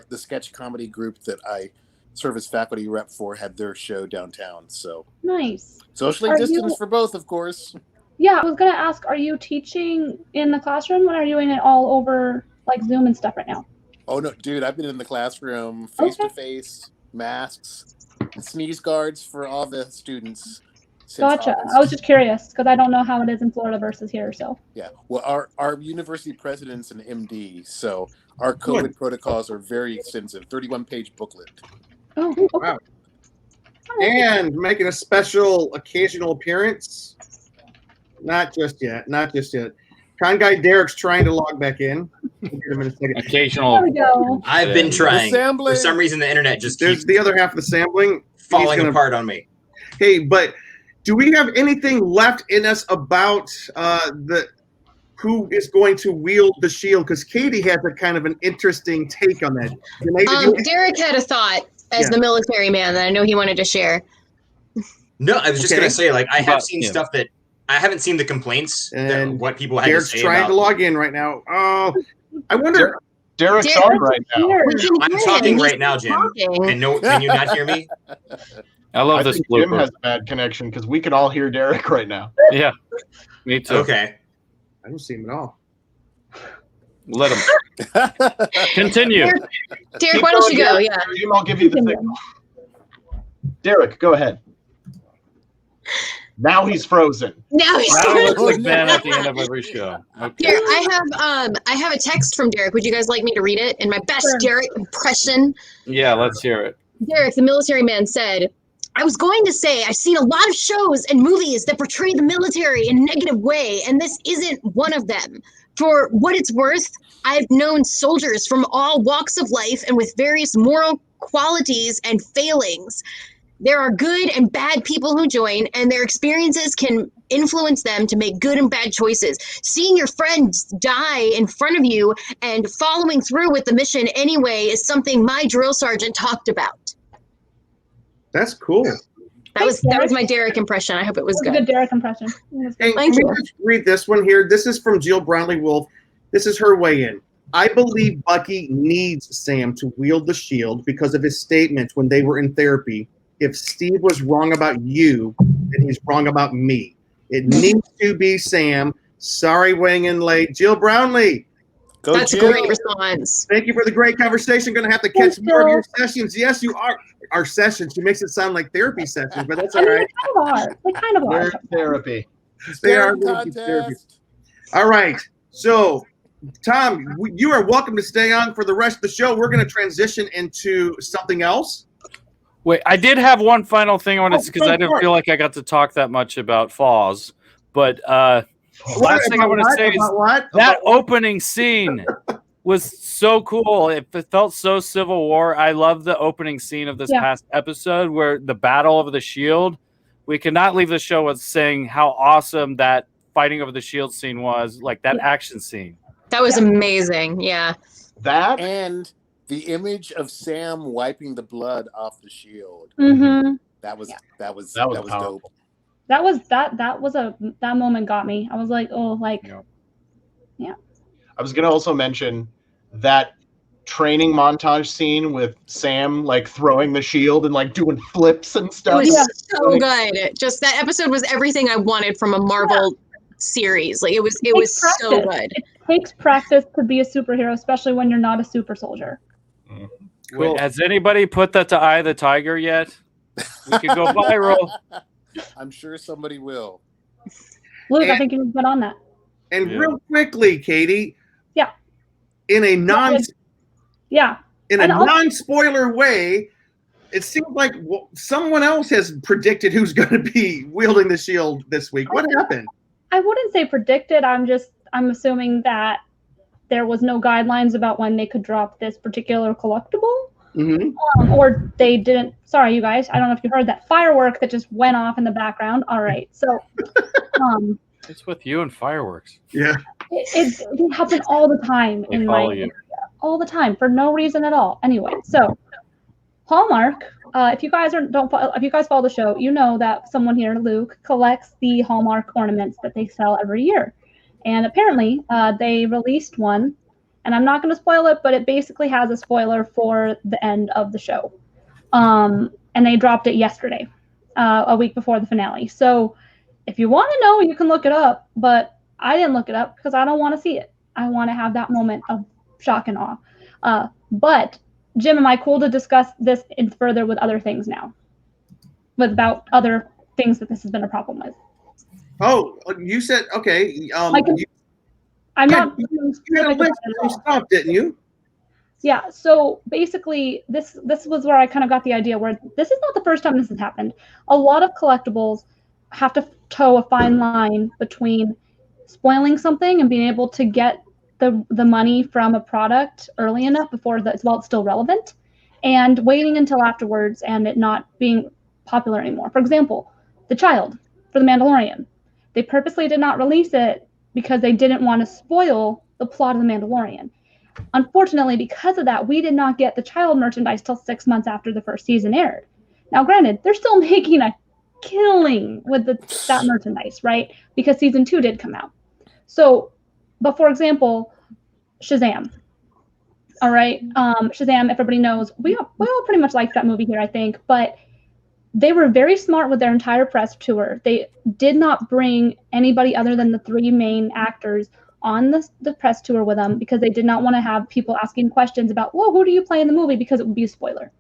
the sketch comedy group that I serve as faculty rep for had their show downtown. So nice. Socially distanced for both, of course. Yeah, I was gonna ask, are you teaching in the classroom or are you doing it all over like Zoom and stuff right now? Oh no, dude, I've been in the classroom face to face, masks, sneeze guards for all the students. Gotcha. August. I was just curious because I don't know how it is in Florida versus here. So yeah, well, our university president's an MD, so our COVID protocols are very extensive. 31-page booklet. Oh, okay. Wow! And making a special occasional appearance. Not just yet. Con guy Derek's trying to log back in. Give him a second. Occasional. There we go. I've been trying. For some reason, the internet just keeps the other half of the sampling falling apart on me. Hey, but. Do we have anything left in us about who is going to wield the shield? Because Katie has a kind of an interesting take on that. Derek had a thought as the military man that I know he wanted to share. No, I was just going to say, like, I have seen stuff that I haven't seen the complaints and what people had Derek's to say trying about. to log in right now. Oh, I wonder. Derek's on right now. I'm talking right now, Jim. Can you not hear me? I love this blooper. Jim has a bad connection because we can all hear Derek right now. Yeah, me too. Okay. I don't see him at all. Let him. Continue. Derek, why don't you go? Yeah. Jim, I'll give you the signal. Derek, go ahead. Now he's frozen. Now he's frozen. Like Ben at the end of every show. Okay. Here, I have a text from Derek. Would you guys like me to read it in my best Derek impression? Yeah, let's hear it. Derek, the military man, said, I was going to say I've seen a lot of shows and movies that portray the military in a negative way, and this isn't one of them. For what it's worth, I've known soldiers from all walks of life and with various moral qualities and failings. There are good and bad people who join, and their experiences can influence them to make good and bad choices. Seeing your friends die in front of you and following through with the mission anyway is something my drill sergeant talked about. That's cool. That was my Derek impression. I hope it was good. A good Derek impression. Hey, Thank you. Just read this one here. This is from Jill Brownlee-Wolf. This is her way in. I believe Bucky needs Sam to wield the shield because of his statement when they were in therapy. If Steve was wrong about you, then he's wrong about me. It needs to be Sam. Sorry, weighing in late. Jill Brownlee. That's Jill. A great response. Thank you for the great conversation. Going to have to catch more of your sessions. Yes, you are. Our sessions. She makes it sound like therapy sessions, but that's all right. They kind of are. Therapy. They are therapy. All right. So Tom, you are welcome to stay on for the rest of the show. We're going to transition into something else. Wait, I did have one final thing I wanted to, because I didn't feel like I got to talk that much about Falls. But last thing I want to say is that opening scene was so cool. It felt so Civil War. I love the opening scene of this past episode where the battle over the shield. We cannot leave the show with saying how awesome that fighting over the shield scene was, like that action scene. That was amazing. Yeah. That and the image of Sam wiping the blood off the shield. Mm-hmm. That was powerful. dope. That moment got me. I was like, oh, like, yeah. I was gonna also mention that training montage scene with Sam like throwing the shield and like doing flips and stuff. It was so good. Just that episode was everything I wanted from a Marvel series. Like it was so good. It takes practice to be a superhero, especially when you're not a super soldier. Cool. Wait, has anybody put that to Eye of the Tiger yet? We could go viral. I'm sure somebody will. Luke, I think you've been on that. And real quickly, Katie. Yeah. In a non-spoiler way, it seems like someone else has predicted who's going to be wielding the shield this week. What happened? I wouldn't say predicted. I'm assuming that there was no guidelines about when they could drop this particular collectible. Mm-hmm. Or they didn't. Sorry, you guys. I don't know if you heard that firework that just went off in the background. All right. So it's with you and fireworks. Yeah. It happens all the time in my area. All the time for no reason at all. Anyway, so Hallmark. If you guys follow the show, you know that someone here, Luke, collects the Hallmark ornaments that they sell every year. And apparently, they released one, and I'm not going to spoil it, but it basically has a spoiler for the end of the show. And they dropped it yesterday, a week before the finale. So if you want to know, you can look it up, but I didn't look it up because I don't want to see it. I want to have that moment of shock and awe. But Jim, am I cool to discuss this further with other things now? About other things that this has been a problem with? Oh, you said, okay. You had a list of stuff, didn't you? Yeah, so basically this was where I kind of got the idea where this is not the first time this has happened. A lot of collectibles have to toe a fine line between spoiling something and being able to get the money from a product early enough before it's still relevant, and waiting until afterwards and it not being popular anymore. For example, The Child for The Mandalorian. They purposely did not release it because they didn't want to spoil the plot of The Mandalorian. Unfortunately, because of that, we did not get The Child merchandise till 6 months after the first season aired. Now, granted, they're still making a killing with that merchandise, right? Because season 2 did come out. So, but for example, Shazam. All right, Shazam, everybody knows, we all pretty much liked that movie here, I think, but they were very smart with their entire press tour. They did not bring anybody other than the 3 main actors on the press tour with them because they did not want to have people asking questions about, well, who do you play in the movie, because it would be a spoiler.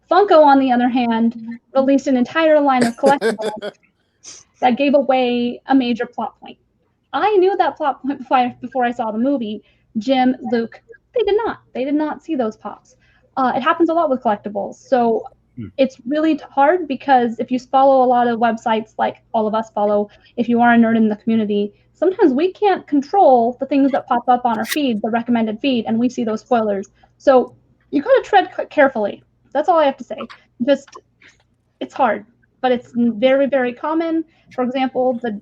Funko, on the other hand, released an entire line of collectibles that gave away a major plot point. I knew that plot point before I saw the movie. Jim, Luke, they did not see those pops. It happens a lot with collectibles. So it's really hard because if you follow a lot of websites like all of us follow, if you are a nerd in the community, sometimes we can't control the things that pop up on our feed, the recommended feed, and we see those spoilers. So you got to tread carefully. That's all I have to say. Just, it's hard, but it's very, very common. For example, the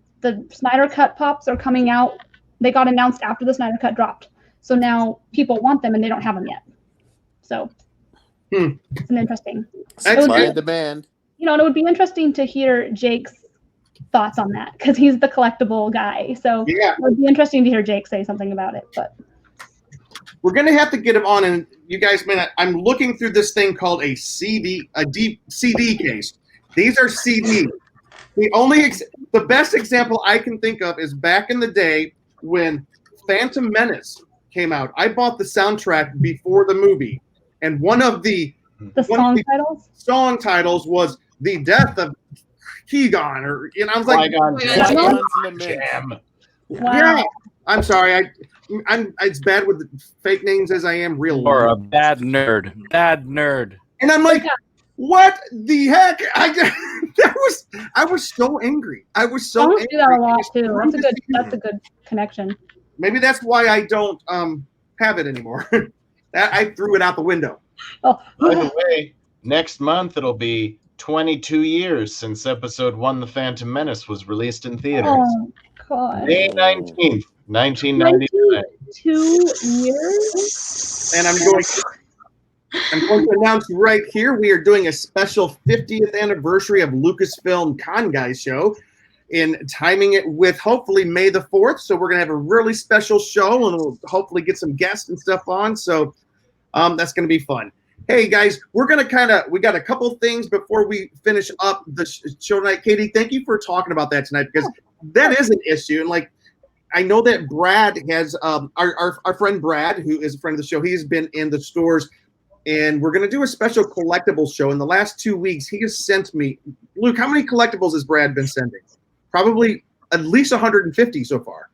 Snyder Cut pops are coming out. They got announced after the Snyder Cut dropped. So now people want them and they don't have them yet. So it's an interesting. Demand. You know, and it would be interesting to hear Jake's thoughts on that because he's the collectible guy. So it would be interesting to hear Jake say something about it. But we're gonna have to get him on, and you guys may not. I'm looking through this thing called a deep CD case. These are CDs. The best example I can think of is back in the day when Phantom Menace came out. I bought the soundtrack before the movie, and one of the song titles was "The Death of Keegan," or I was like, Jam. Wow. yeah. I'm sorry. I'm as bad with fake names as I am real. Or a bad nerd. Bad nerd. And I'm like, what the heck? I was so angry. I was so angry. Do that a lot too. That's a good connection. Maybe that's why I don't have it anymore. I threw it out the window. Oh. By the way, next month it'll be 22 years since Episode 1, The Phantom Menace, was released in theaters. Oh, God. May 19th, 1999. 2 years? And I'm going to announce right here, we are doing a special 50th anniversary of Lucasfilm Con Guys show and timing it with hopefully May the 4th. So we're going to have a really special show and we'll hopefully get some guests and stuff on. So that's going to be fun. Hey guys, we're going to we got a couple things before we finish up the show tonight. Katie, thank you for talking about that tonight because that is an issue. And like, I know that Brad has, our friend Brad, who is a friend of the show, he's been in the stores and we're going to do a special collectibles show. In the last 2 weeks, he has sent me, Luke, how many collectibles has Brad been sending? Probably at least 150 so far.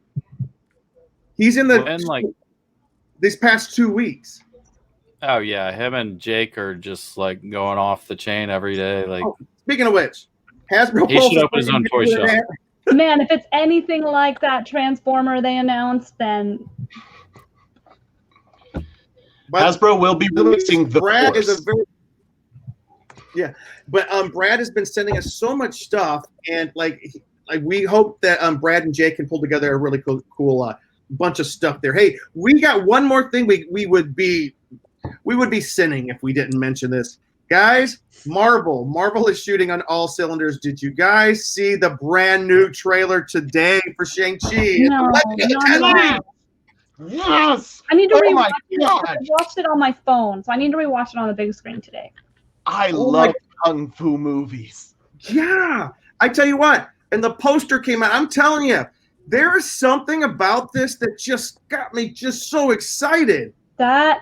He's in these past 2 weeks. Oh yeah, him and Jake are just like going off the chain every day. Like, speaking of which, Hasbro he should open his own toy shop. Man, if it's anything like that Transformer they announced, then Hasbro will be releasing the Brad Force. is a very but Brad has been sending us so much stuff, and like we hope that Brad and Jake can pull together a really cool bunch of stuff there. Hey, we got one more thing we would be sinning if we didn't mention this. Guys, Marvel is shooting on all cylinders. Did you guys see the brand new trailer today for Shang-Chi? No. Yes! I need to rewatch it. God. I watched it on my phone, so I need to rewatch it on the big screen today. I love kung fu movies. Yeah, I tell you what, and the poster came out. I'm telling you, there is something about this that just got me just so excited. That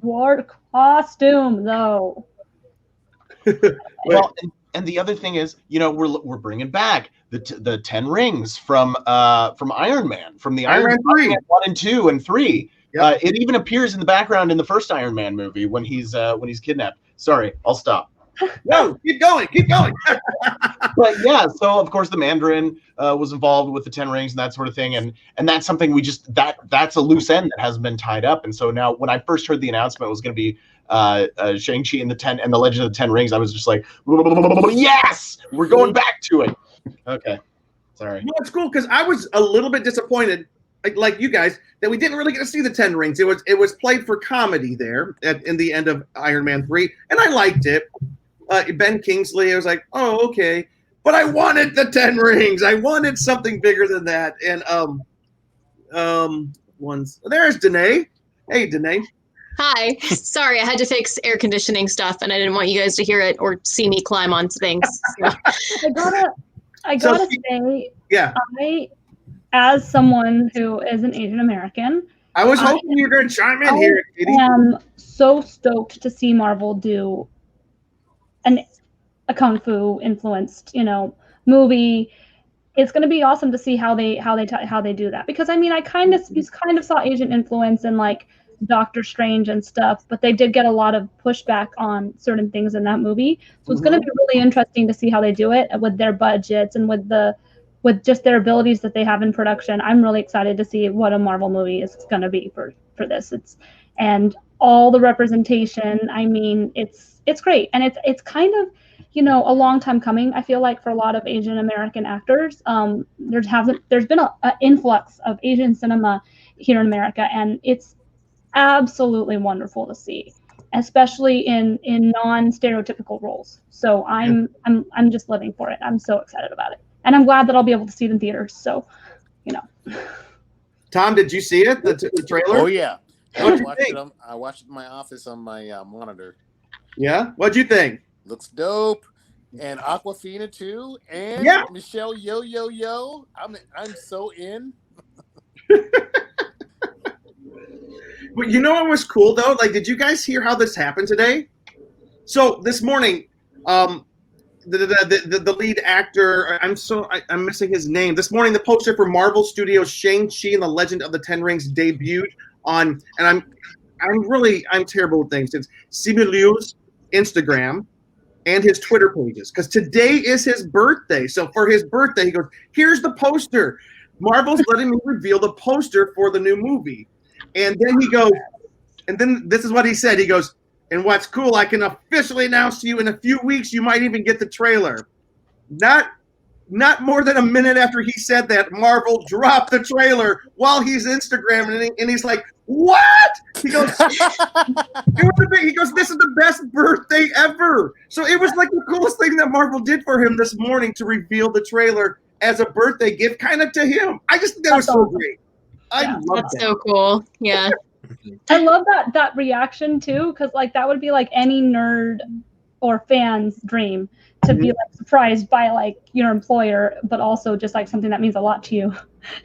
war costume, though. Well, and the other thing is, we're bringing back the 10 rings from Iron Man, from the Iron Man 3, 1 and 2 and 3. Yep. It even appears in the background in the first Iron Man movie when he's kidnapped. Sorry, I'll stop. No, keep going. But yeah, so of course the Mandarin was involved with the 10 rings and that sort of thing, and that's something that's a loose end that hasn't been tied up. And so now, when I first heard the announcement it was going to be Shang-Chi and the Legend of the 10 Rings, I was just like, yes, we're going back to it. Okay, sorry. No, it's cool because I was a little bit disappointed, like you guys, that we didn't really get to see the 10 rings. It was played for comedy there in the end of Iron Man 3, and I liked it. Ben Kingsley, I was like, oh, okay. But I wanted the 10 rings. I wanted something bigger than that. And there's Danae. Hey, Danae. Hi. Sorry, I had to fix air conditioning stuff, and I didn't want you guys to hear it or see me climb on things. So. I gotta say, yeah. As someone who is an Asian American, I was hoping you were going to chime in here, Katie. I am so stoked to see Marvel do a kung fu influenced, movie. It's going to be awesome to see how they do that, because I mean, you kind of saw Asian influence in like Doctor Strange and stuff, but they did get a lot of pushback on certain things in that movie. So it's going to be really interesting to see how they do it with their budgets and with just their abilities that they have in production. I'm really excited to see what a Marvel movie is going to be for this. And all the representation. I mean, it's great, and it's kind of a long time coming. I feel like for a lot of Asian American actors, there's been an influx of Asian cinema here in America, and it's absolutely wonderful to see, especially in non-stereotypical roles. So I'm just living for it. I'm so excited about it, and I'm glad that I'll be able to see it in theaters. So, Tom, did you see it? The trailer? Oh yeah, I watched it in my office on my monitor. Yeah, what'd you think? Looks dope, and Aquafina too, and Michelle Yo. I'm so in. But you know what was cool though? Like, did you guys hear how this happened today? So this morning, the lead actor. I'm missing his name. This morning, the poster for Marvel Studios' Shang-Chi and the Legend of the Ten Rings debuted on, and I'm terrible with things. It's Simu Liu's Instagram and his Twitter pages, because today is his birthday. So for his birthday, he goes, "Here's the poster. Marvel's letting me reveal the poster for the new movie." And then he goes, and then this is what he said. He goes, "And what's cool, I can officially announce to you in a few weeks, you might even get the trailer." Not more than a minute after he said that, Marvel dropped the trailer while he's Instagramming, and he's like, "What?" He goes, he goes, "This is the best birthday ever." So it was like the coolest thing that Marvel did for him this morning to reveal the trailer as a birthday gift, kind of to him. I just think that was so great. I love that. That's so cool. Yeah. I love that reaction too, because like that would be like any nerd or fan's dream to be like surprised by like your employer, but also just like something that means a lot to you,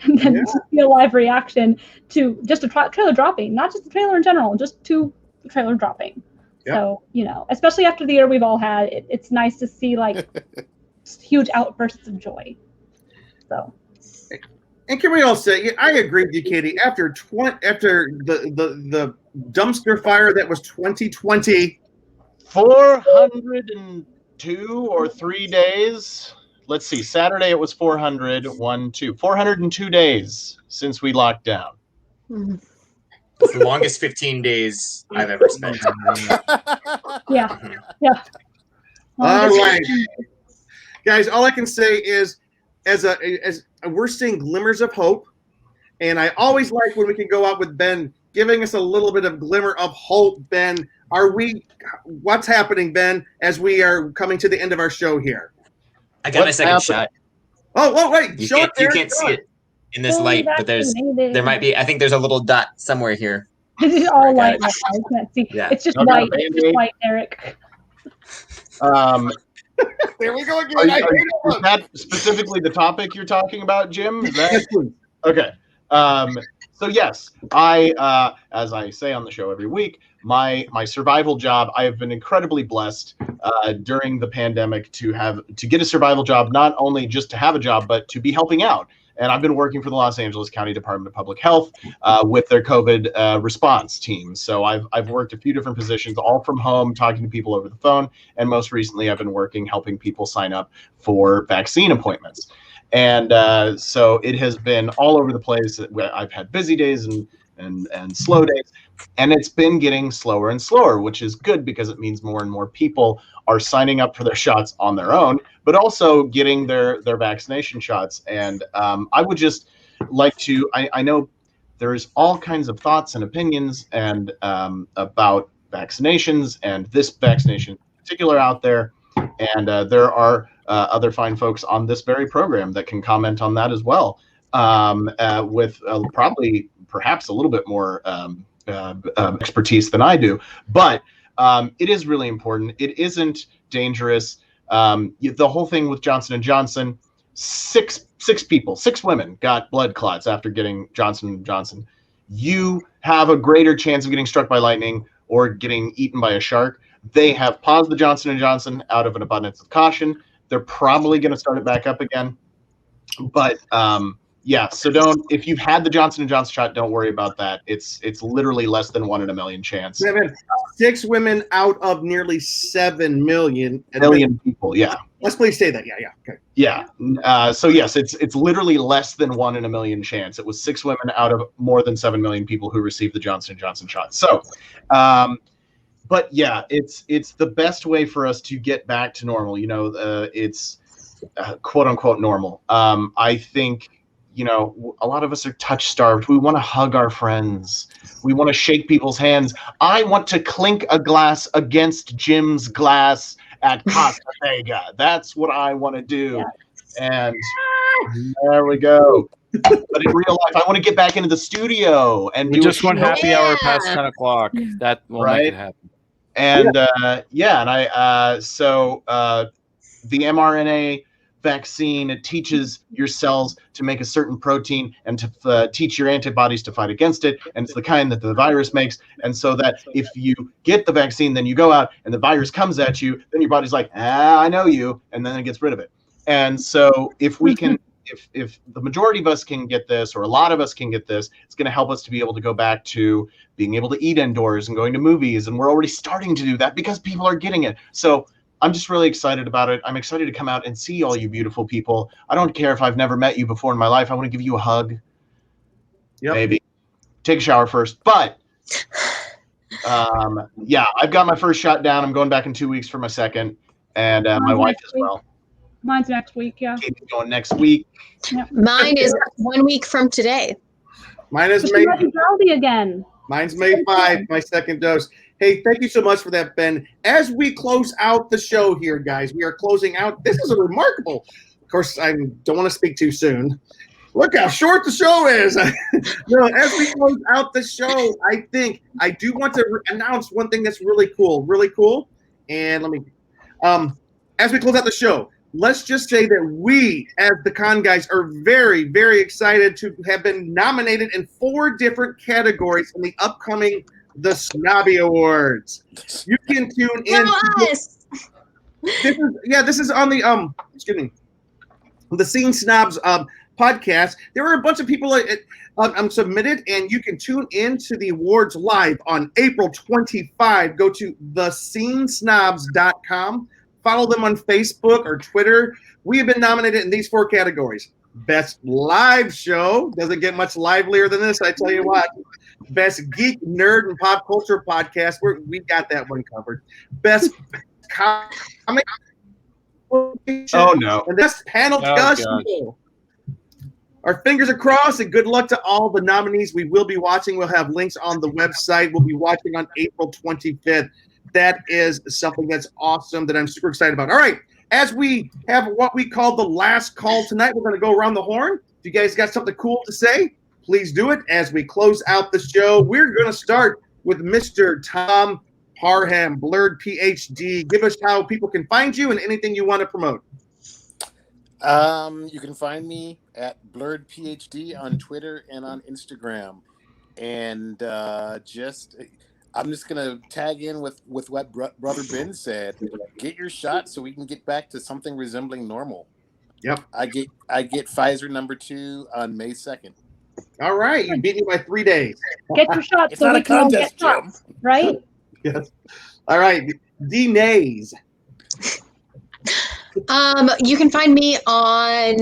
and then to see a live reaction to just a trailer dropping, not just the trailer in general, just to the trailer dropping. Yep. So especially after the year we've all had, it's nice to see like huge outbursts of joy. So. And can we all say, I agree with you, Katie. After the dumpster fire that was 2020, 402 or 3 days. Let's see. Saturday it was 402 days since we locked down. It's the longest 15 days I've ever spent. Yeah. All right, guys. All I can say is, as we're seeing glimmers of hope, and I always like when we can go out with Ben, giving us a little bit of glimmer of hope. Ben, what's happening, Ben, as we are coming to the end of our show here? I got my second shot. Oh, wait, you can't see it in this light, but there might be. I think there's a little dot somewhere here. It's all light. I can't see. Yeah. It's just white. It's just white, Eric. There we go again. Is that specifically the topic you're talking about, Jim? Is that okay? So yes, I as I say on the show every week, my survival job. I have been incredibly blessed during the pandemic to get a survival job, not only just to have a job, but to be helping out. And I've been working for the Los Angeles County Department of Public Health with their COVID response team. So I've worked a few different positions, all from home, talking to people over the phone. And most recently, I've been helping people sign up for vaccine appointments. And so it has been all over the place. I've had busy days and slow days. And it's been getting slower and slower, which is good because it means more and more people are signing up for their shots on their own, but also getting their vaccination shots. And I would just like to, I know there's all kinds of thoughts and opinions and about vaccinations and this vaccination in particular out there. And there are other fine folks on this very program that can comment on that as well, with perhaps a little bit more expertise than I do, but it is really important. It isn't dangerous. The whole thing with Johnson & Johnson, six women got blood clots after getting Johnson & Johnson. You have a greater chance of getting struck by lightning or getting eaten by a shark. They have paused the Johnson & Johnson out of an abundance of caution. They're probably going to start it back up again. But yeah, so if you've had the Johnson & Johnson shot, don't worry about that. It's literally less than 1 in a million chance. 6 women out of nearly 7 million. Million people, yeah. Let's please say that. Yeah, okay. Yeah. So yes, it's literally less than 1 in a million chance. It was 6 women out of more than 7 million people who received the Johnson & Johnson shot. So, but yeah, it's the best way for us to get back to normal. It's quote unquote normal. I think, a lot of us are touch starved. We want to hug our friends. We want to shake people's hands. I want to clink a glass against Jim's glass at Costa Vega. That's what I want to do. And there we go. But in real life, I want to get back into the studio and we just went happy hour past 10 o'clock. That will make it happen. And so the mRNA vaccine. It teaches your cells to make a certain protein and to teach your antibodies to fight against it. And it's the kind that the virus makes. And so that if you get the vaccine, then you go out and the virus comes at you, then your body's like, I know you. And then it gets rid of it. And so if we can, if the majority of us can get this, or a lot of us can get this, it's going to help us to be able to go back to being able to eat indoors and going to movies. And we're already starting to do that because people are getting it. So I'm just really excited about it. I'm excited to come out and see all you beautiful people. I don't care if I've never met you before in my life. I want to give you a hug. Yep. Maybe. Take a shower first. But yeah, I've got my first shot down. I'm going back in 2 weeks for my second. And my wife as well. Mine's next week, yeah. Katie's going next week. Yep. Mine is 1 week from today. Mine is May. Again. Mine's May 5, my second dose. Hey, thank you so much for that, Ben. As we close out the show here, guys, we are closing out. This is a remarkable. Of course, I don't want to speak too soon. Look how short the show is. As we close out the show, I think I do want to announce one thing that's really cool. And let me, as we close out the show, let's just say that we, as the Con Guys, are very, very excited to have been nominated in 4 different categories in the upcoming The Snobby Awards. You can tune in. This is on the the Scene Snobs podcast. There were a bunch of people submitted, and you can tune in to the awards live on April 25. Go to thescenesnobs.com. Follow them on Facebook or Twitter. We have been nominated in these 4 categories. Best live show. Doesn't get much livelier than this, I tell you what. Best geek, nerd, and pop culture podcast. We got that one covered. Best comic. Oh, no. And best panel discussion. Our fingers are crossed, and good luck to all the nominees we will be watching. We'll have links on the website. We'll be watching on April 25th. That is something that's awesome that I'm super excited about. All right, as we have what we call the last call tonight, we're going to go around the horn. If you guys got something cool to say, please do it as we close out the show. We're going to start with Mr. Tom Parham, Blurred PhD. Give us how people can find you and anything you want to promote. You can find me at Blurred PhD on Twitter and on Instagram. And I'm just gonna tag in with what Brother Ben said. Get your shot so we can get back to something resembling normal. Yep. I get Pfizer number 2 on May 2nd. All right, you beat me by 3 days. Get your shot. It's not a contest, Jim. Right? Yes. All right, D-Nays. You can find me on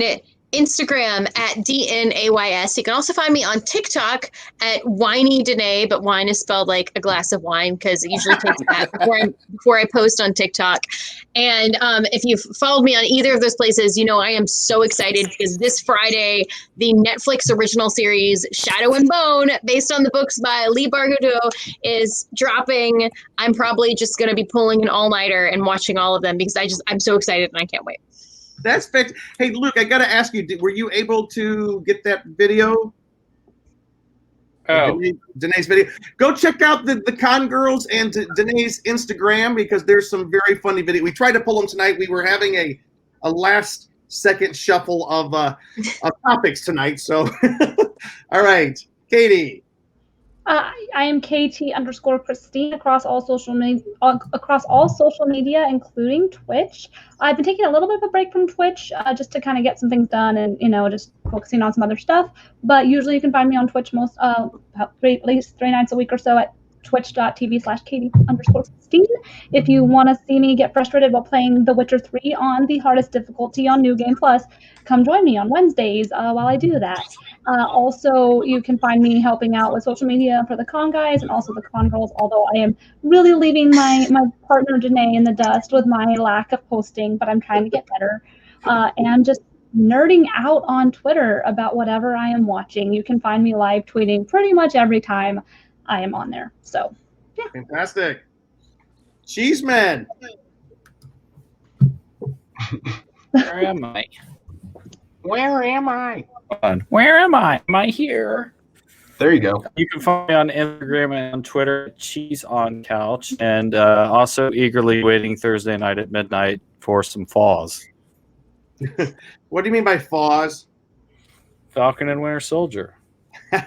Instagram at DNAYS. You can also find me on TikTok at Whiny Danae, but wine is spelled like a glass of wine because it usually takes that before I post on TikTok. And if you've followed me on either of those places, you know I am so excited because this Friday, the Netflix original series Shadow and Bone, based on the books by Lee Bardugo, is dropping. I'm probably just going to be pulling an all-nighter and watching all of them because I'm so excited and I can't wait. That's fantastic. Hey, Luke, I got to ask you, were you able to get that video? Oh. Danae's video. Go check out the Con Girls and Danae's Instagram because there's some very funny video. We tried to pull them tonight. We were having a last-second shuffle of topics tonight. So, all right, Katie. I am KT_Christine across all social media, including Twitch. I've been taking a little bit of a break from Twitch just to kind of get some things done and just focusing on some other stuff. But usually you can find me on Twitch at least 3 nights a week or so at twitch.tv/KT_Christine. If you want to see me get frustrated while playing The Witcher 3 on the hardest difficulty on New Game Plus, come join me on Wednesdays while I do that. Also, you can find me helping out with social media for the Con Guys and also the Con Girls, although I am really leaving my partner Danae in the dust with my lack of posting, but I'm trying to get better. And just nerding out on Twitter about whatever I am watching. You can find me live tweeting pretty much every time I am on there. So, yeah. Fantastic. Cheeseman. Where am I? Where am I? Where am I? Am I here? There you go. You can find me on Instagram and on Twitter, Cheese on Couch, and also eagerly waiting Thursday night at midnight for some falls. What do you mean by Foz? Falcon and Winter Soldier.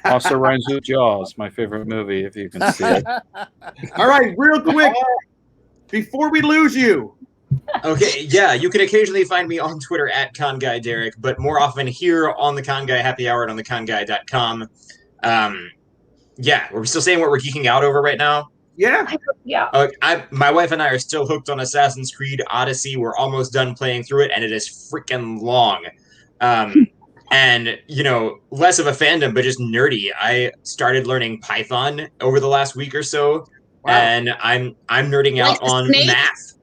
Also rhymes with Jaws, my favorite movie, if you can see it. All right, real quick, before we lose you. Okay, yeah, you can occasionally find me on Twitter at ConGuyDerek, but more often here on the Con Guy Happy Hour and on theconguy.com. Yeah, we're still saying what we're geeking out over right now. Yeah. Yeah. My wife and I are still hooked on Assassin's Creed Odyssey. We're almost done playing through it, and it is freaking long. And, you know, less of a fandom, but just nerdy. I started learning Python over the last week or so, and I'm nerding out on math.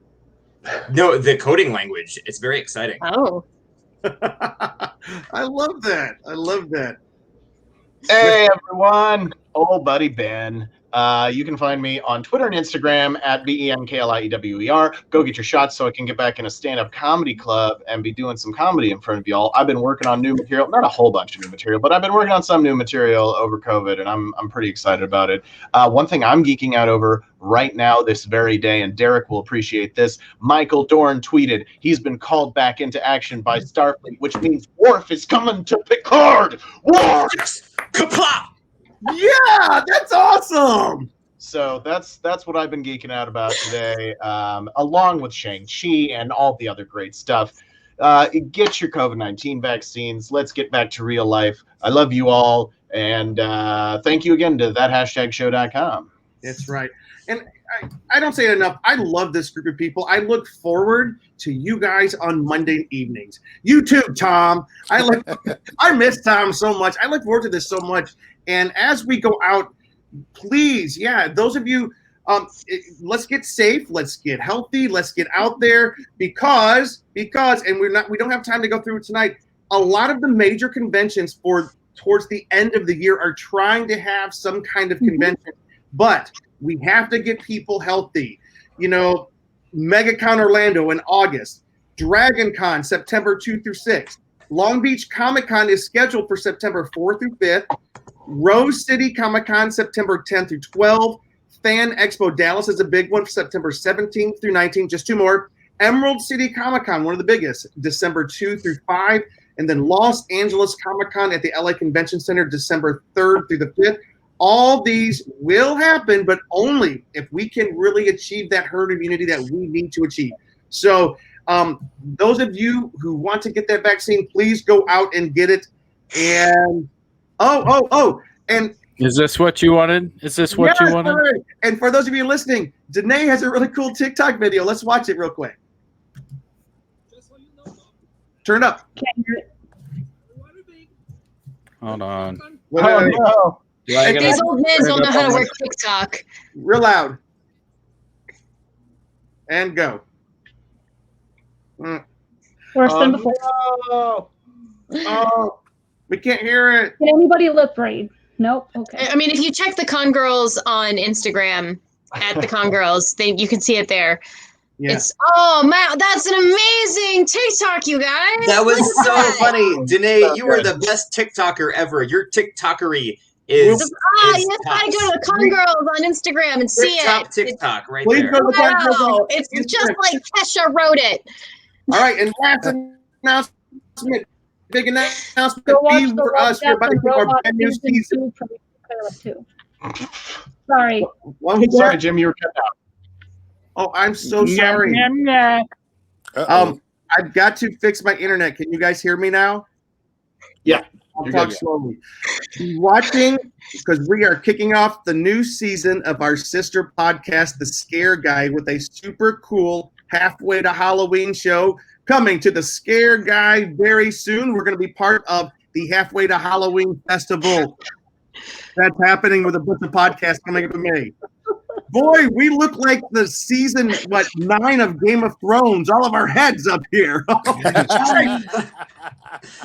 No, the coding language. It's very exciting. Oh. I love that. I love that. Hey, everyone. Old buddy Ben. You can find me on Twitter and Instagram at BENKLIEWER. Go get your shots so I can get back in a stand-up comedy club and be doing some comedy in front of y'all. I've been working on new material, not a whole bunch of new material, but I've been working on some new material over COVID, and I'm pretty excited about it. One thing I'm geeking out over right now, this very day, and Derek will appreciate this, Michael Dorn tweeted, he's been called back into action by Starfleet, which means Worf is coming to Picard. Worf! Kapla! Yeah, that's awesome. So that's what I've been geeking out about today, along with Shang-Chi and all the other great stuff. Get your COVID-19 vaccines. Let's get back to real life. I love you all, and thank you again to thathashtagshow.com. That's right. And I don't say it enough. I love this group of people. I look forward to you guys on Monday evenings. You too, Tom. I miss Tom so much. I look forward to this so much. And as we go out, please, those of you, let's get safe, let's get healthy, let's get out there because, and we don't have time to go through it tonight. A lot of the major conventions towards the end of the year are trying to have some kind of convention, but we have to get people healthy. You know, MegaCon Orlando in August, Dragon Con September 2 through 6. Long Beach Comic Con is scheduled for September 4 through 5th. Rose City Comic Con September 10 through 12. Fan Expo Dallas is a big one for September 17th through 19th. Just two more. Emerald City Comic Con, one of the biggest, December 2 through 5. And then Los Angeles Comic Con at the LA Convention Center, December 3rd through the 5th. All these will happen, but only if we can really achieve that herd immunity that we need to achieve. So those of you who want to get that vaccine, please go out and get it. And and is this what you wanted? Is this what you wanted? Right. And for those of you listening, Danae has a really cool TikTok video. Let's watch it real quick. Turn it up. Hold on. No. These old men don't know how to work TikTok. Real loud. And go. Worse than before. Oh, we can't hear it. Can anybody lip read? Nope. Okay. I mean, if you check the Con Girls on Instagram at the Con Girls, you can see it there. Yeah. It's man, that's an amazing TikTok, you guys. That was so funny, Danae. You were the best TikToker ever. Your TikTokery is. You just gotta go to the Con Girls on Instagram and see it. TikTok right Please there. go to the Con Girls on It's just like Kesha wrote it. All right, and last announcement, big announcement for us. We're about to keep our brand new season. Sorry. Sorry, Jim, you were cut out. Oh, I'm so sorry. I've got to fix my internet. Can you guys hear me now? Yeah. I'll talk slowly. Be watching because we are kicking off the new season of our sister podcast, The Scare Guy, with a super cool halfway to Halloween show coming to the Scare Guy very soon. We're going to be part of the Halfway to Halloween Festival. That's happening with a bunch of podcasts coming up in May. Boy, we look like the season 9 of Game of Thrones. All of our heads up here.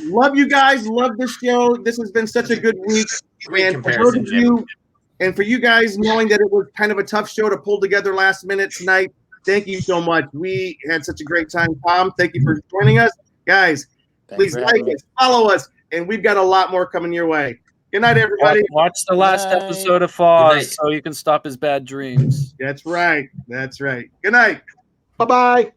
Love you guys. Love the show. This has been such a good week. Great And for those of you, and for you guys knowing that it was kind of a tough show to pull together last minute tonight, thank you so much. We had such a great time. Tom, thank you for joining us. Guys, please like us, follow us, and we've got a lot more coming your way. Good night, everybody. Watch the last episode of Foz so you can stop his bad dreams. That's right. That's right. Good night. Bye-bye.